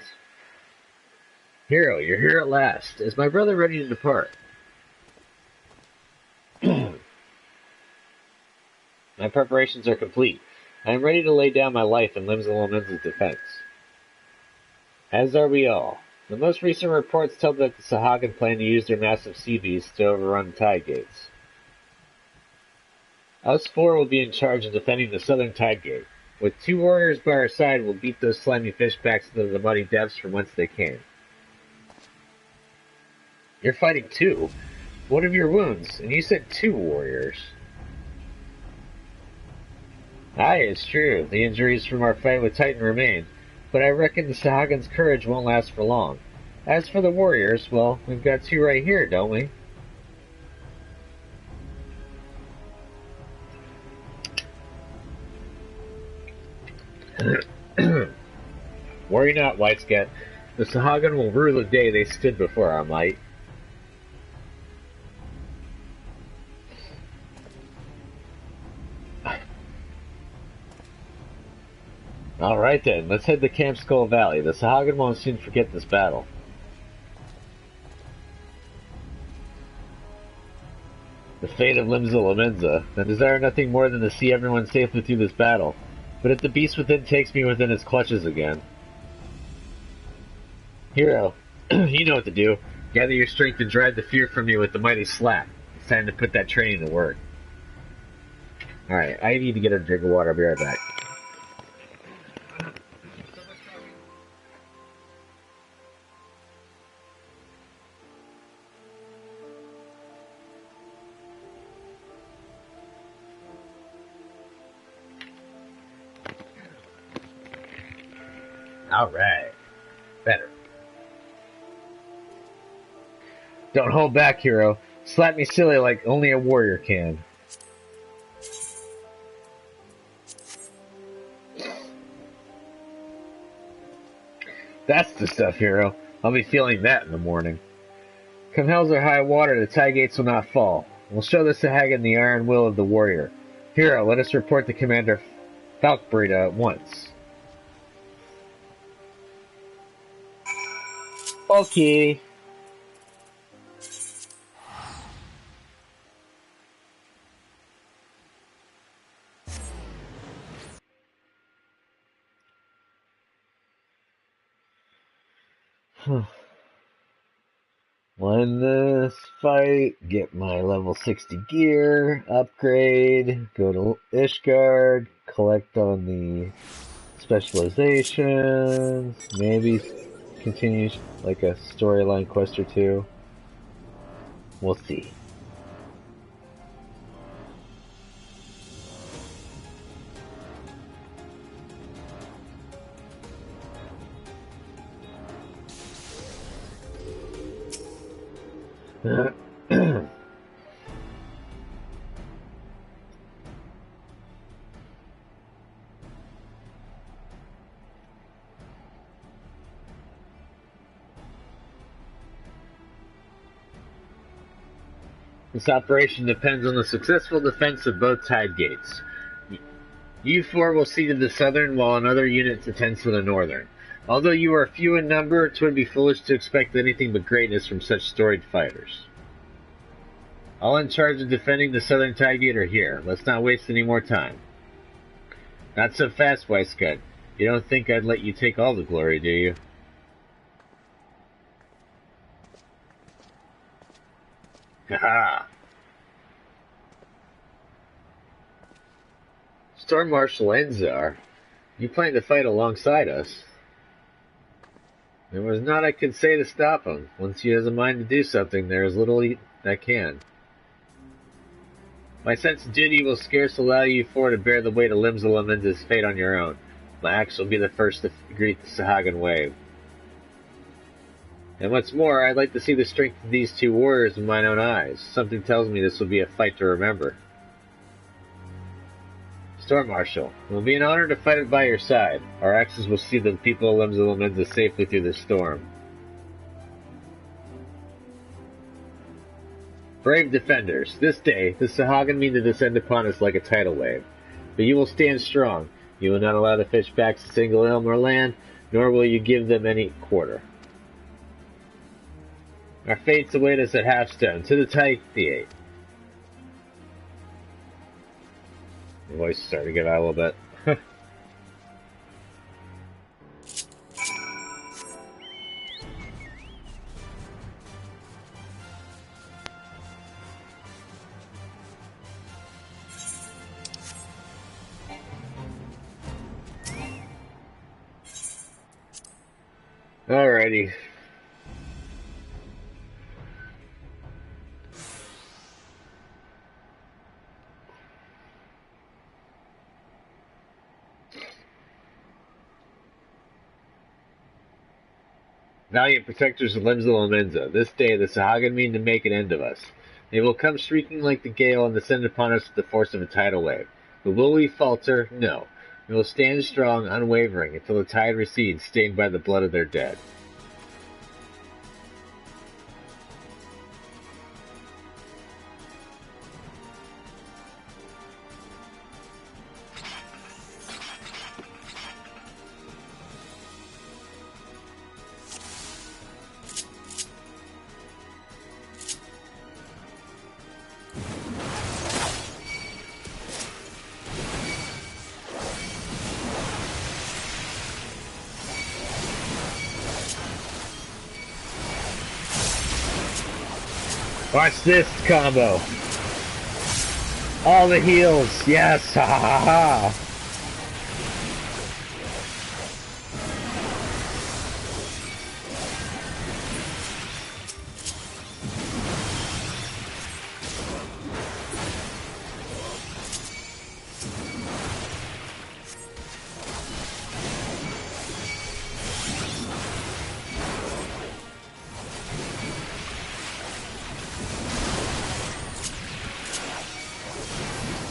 Hero, you're here at last. Is my brother ready to depart? My preparations are complete. I am ready to lay down my life in Limsa defense. As are we all. The most recent reports tell that the Sahagan plan to use their massive sea beasts to overrun the tide gates. Us four will be in charge of defending the southern tide gate. With 2 warriors by our side, we'll beat those slimy fishbacks into the muddy depths from whence they came. You're fighting 2? What of your wounds? And you said 2 warriors. Aye, it's true. The injuries from our fight with Titan remain, but I reckon the Sahagan's courage won't last for long. As for the warriors, well, we've got 2 right here, don't we? Worry not, Whitescat. The Sahagan will rue the day they stood before our might. Alright then, let's head to Camp Skull Valley. The Sahagan won't soon forget this battle. The fate of Limsa. I desire nothing more than to see everyone safely through this battle. But if the beast within takes me within its clutches again... Hero, you know what to do. Gather your strength and drive the fear from me with the mighty slap. It's time to put that training to work. Alright, I need to get a drink of water. I'll be right back. Alright. Better. Don't hold back, hero. Slap me silly like only a warrior can. That's the stuff, hero. I'll be feeling that in the morning. Come hell's or high water, the tide gates will not fall. We'll show the Sahagan the iron will of the warrior. Hero, let us report to Commander Falkbreda at once. Okay. Win this fight, get my level 60 gear, upgrade, go to Ishgard, collect on the specializations, maybe continue like a storyline quest or 2. We'll see. This operation depends on the successful defense of both tide gates. You 4 will see to the southern, while another unit attends to the northern. Although you are few in number, it would be foolish to expect anything but greatness from such storied fighters. All in charge of defending the southern tide gate are here. Let's not waste any more time. Not so fast, Weisgut. You don't think I'd let you take all the glory, do you? Haha! Storm Marshal Enzar, you plan to fight alongside us. There was naught I could say to stop him. Once he has a mind to do something, there is little that can. My sense of duty will scarce allow you 4 to bear the weight of Limsa's fate on your own. My axe will be the first to greet the Sahagan wave. And what's more, I'd like to see the strength of these 2 warriors with mine own eyes. Something tells me this will be a fight to remember. Storm Marshal, it will be an honor to fight it by your side. Our axes will see the people of Limsa safely through the storm. Brave defenders, this day, the Sahagan mean to descend upon us like a tidal wave. but you will stand strong. You will not allow the fishbacks to single elm or land, nor will you give them any quarter. Our fates await us at Halfstone, to the Tytheate. My voice is starting to get out a little bit. Alrighty. Valiant protectors of Limsa Lomenza, this day the Sahagin mean to make an end of us. They will come shrieking like the gale and descend upon us with the force of a tidal wave. But will we falter? No. We will stand strong, unwavering, until the tide recedes, stained by the blood of their dead. Watch this combo. All the heals. Yes. Ha ha ha.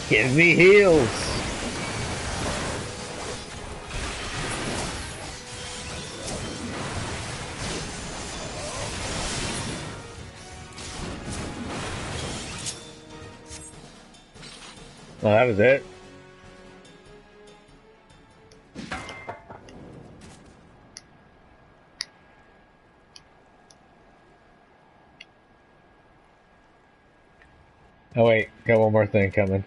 Give me heals! Well, that was it. Oh wait, got one more thing coming.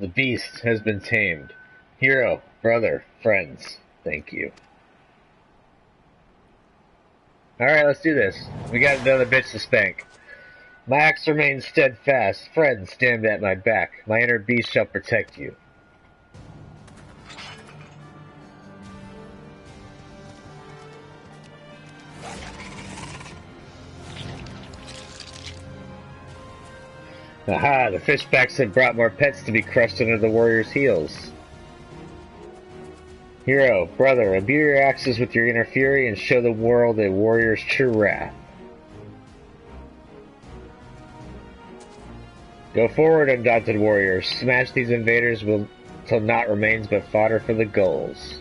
The beast has been tamed. Hero, brother, friends, thank you. Alright, let's do this. We got another bitch to spank. My axe remains steadfast. Friends, stand at my back. My inner beast shall protect you. Aha, the fishbacks have brought more pets to be crushed under the warrior's heels. Hero, brother, imbue your axes with your inner fury and show the world a warrior's true wrath. Go forward, undaunted warriors. Smash these invaders till naught remains but fodder for the gulls.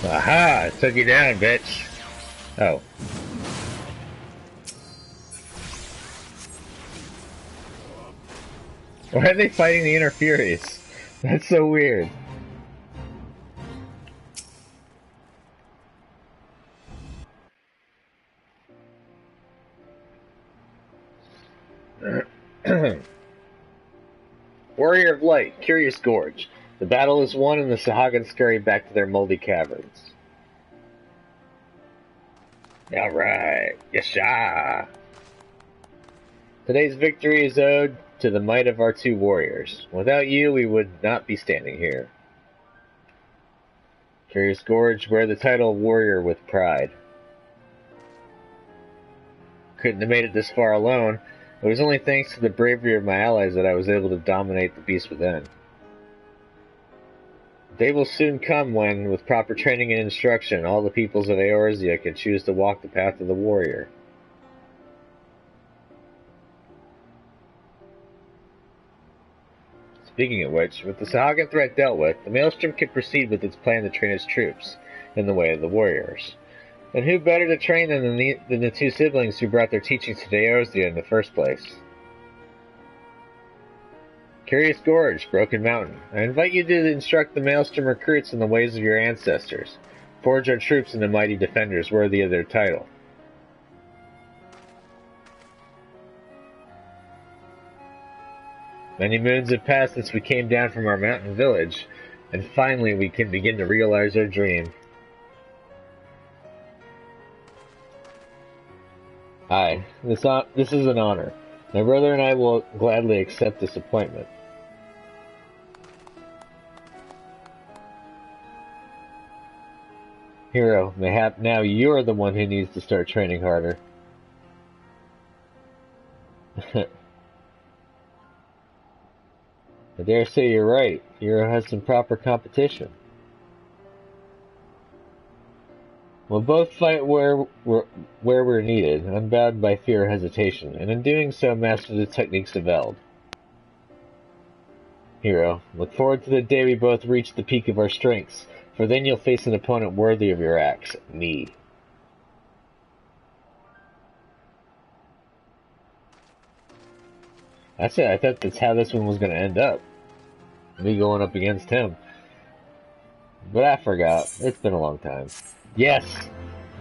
Aha! Took you down, bitch. Oh. Why are they fighting the Inner Furies? That's so weird. Warrior of Light, Curious Gorge. The battle is won and the Sahagin scurry back to their moldy caverns. Alright, yasha! Today's victory is owed to the might of our two warriors. Without you, we would not be standing here. Curious Gorge, wear the title of warrior with pride. Couldn't have made it this far alone. It was only thanks to the bravery of my allies that I was able to dominate the beast within. The day will soon come when, with proper training and instruction, all the peoples of Eorzea can choose to walk the path of the warrior. Speaking of which, with the Sahagin threat dealt with, the Maelstrom can proceed with its plan to train its troops in the way of the warriors. And who better to train than the two siblings who brought their teachings to Eorzea in the first place? Curious Gorge, Broken Mountain. I invite you to instruct the Maelstrom recruits in the ways of your ancestors. Forge our troops into mighty defenders worthy of their title. Many moons have passed since we came down from our mountain village, and finally we can begin to realize our dream. Aye, this is an honor. My brother and I will gladly accept this appointment. Hero, mayhap now you're the one who needs to start training harder. I dare say you're right. Hero has some proper competition. We'll both fight where we're needed, unbound by fear or hesitation, and in doing so master the techniques of Eld. Hero, look forward to the day we both reach the peak of our strengths, for then you'll face an opponent worthy of your axe, me. That's it, I thought that's how this one was going to end up. Me going up against him. But I forgot. It's been a long time. Yes!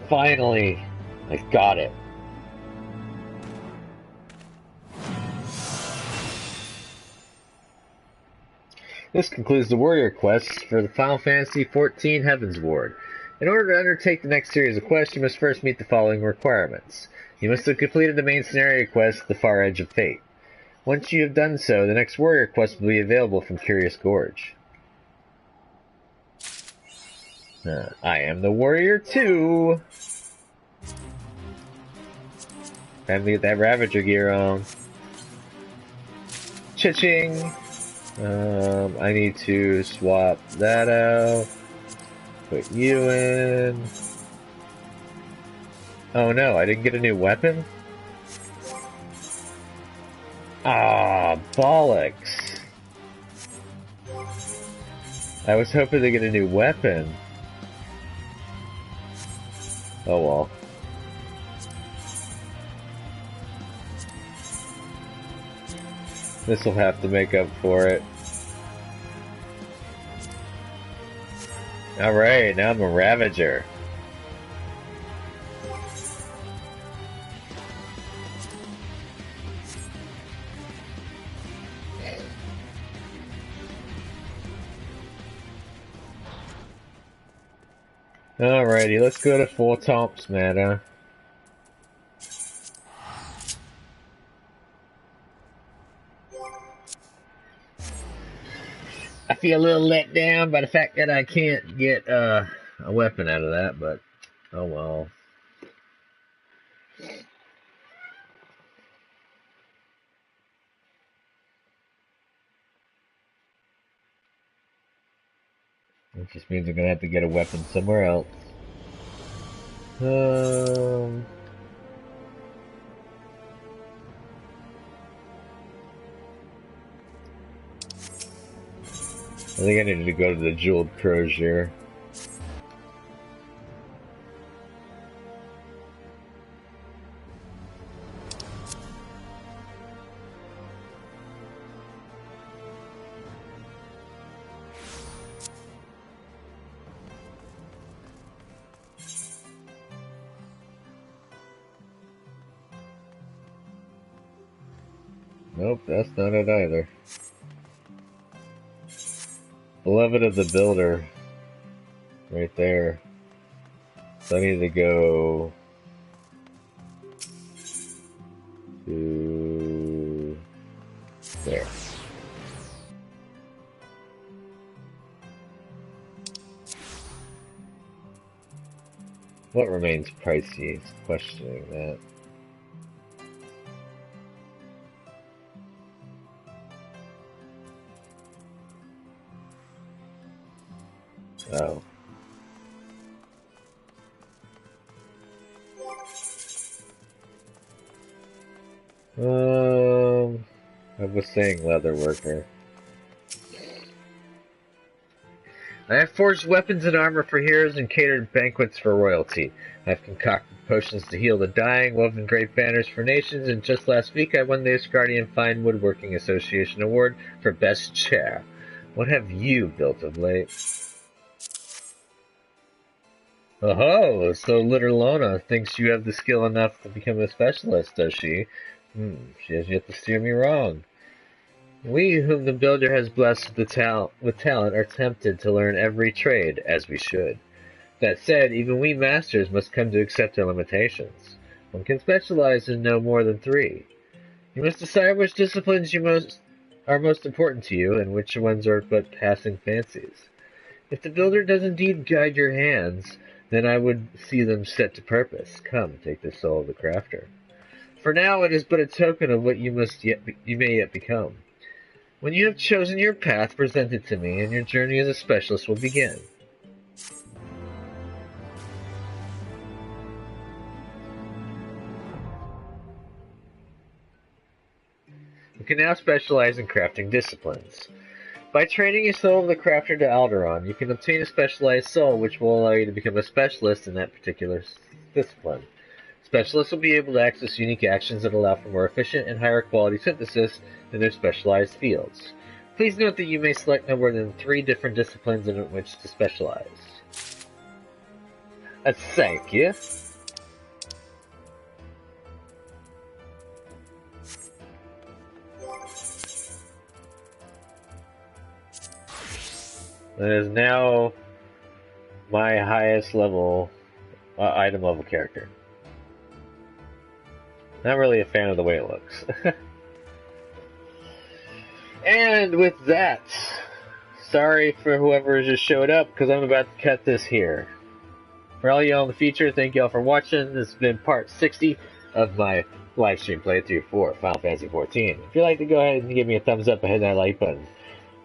Finally! I got it. This concludes the warrior quests for the Final Fantasy XIV Heavens Ward. In order to undertake the next series of quests, you must first meet the following requirements. You must have completed the main scenario quest, The Far Edge of Fate. Once you have done so, the next warrior quest will be available from Curious Gorge. I am the warrior too! Time to get that Ravager gear on. Cha-ching! I need to swap that out. Put you in. Oh no, I didn't get a new weapon? Ah, bollocks. I was hoping to get a new weapon. Oh well. This'll have to make up for it. Alright, now I'm a Ravager. Alrighty, let's go to Four Tops Manor. I feel a little let down by the fact that I can't get a weapon out of that, but oh well. It just means I'm gonna have to get a weapon somewhere else. I think I need to go to the Jeweled Crozier. Nope, that's not it either. Beloved of the Builder. Right there. So I need to go to there. What remains pricey? Questioning that. Oh. I was saying leather worker. I have forged weapons and armor for heroes and catered banquets for royalty. I have concocted potions to heal the dying, woven great banners for nations, and just last week I won the Asgardian Fine Woodworking Association Award for Best Chair. What have you built of late? Oh, so little Lona thinks you have the skill enough to become a specialist, does she? She has yet to steer me wrong. We, whom the Builder has blessed with talent, are tempted to learn every trade, as we should. That said, even we masters must come to accept our limitations. One can specialize in no more than 3. You must decide which disciplines are most important to you, and which ones are but passing fancies. If the Builder does indeed guide your hands, then I would see them set to purpose. Come, take the soul of the crafter. For now, it is but a token of what you may yet become. When you have chosen your path, present it to me, and your journey as a specialist will begin. You can now specialize in crafting disciplines. By training a soul of the crafter to Alderon, you can obtain a specialized soul which will allow you to become a specialist in that particular discipline. Specialists will be able to access unique actions that allow for more efficient and higher quality synthesis in their specialized fields. Please note that you may select no more than 3 different disciplines in which to specialize. Thank you. That is now my highest level item level character. Not really a fan of the way it looks. And with that, sorry for whoever just showed up, because I'm about to cut this here. For all y'all in the future, thank y'all for watching. This has been part 60 of my live stream playthrough for Final Fantasy XIV. If you'd like to go ahead and give me a thumbs up and hit that like button.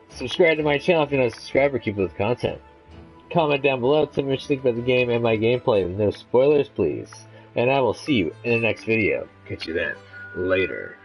Subscribe to my channel if you're not a subscriber, keep up with the content. Comment down below, tell me what you think about the game and my gameplay with no spoilers, please. And I will see you in the next video. Catch you then. Later.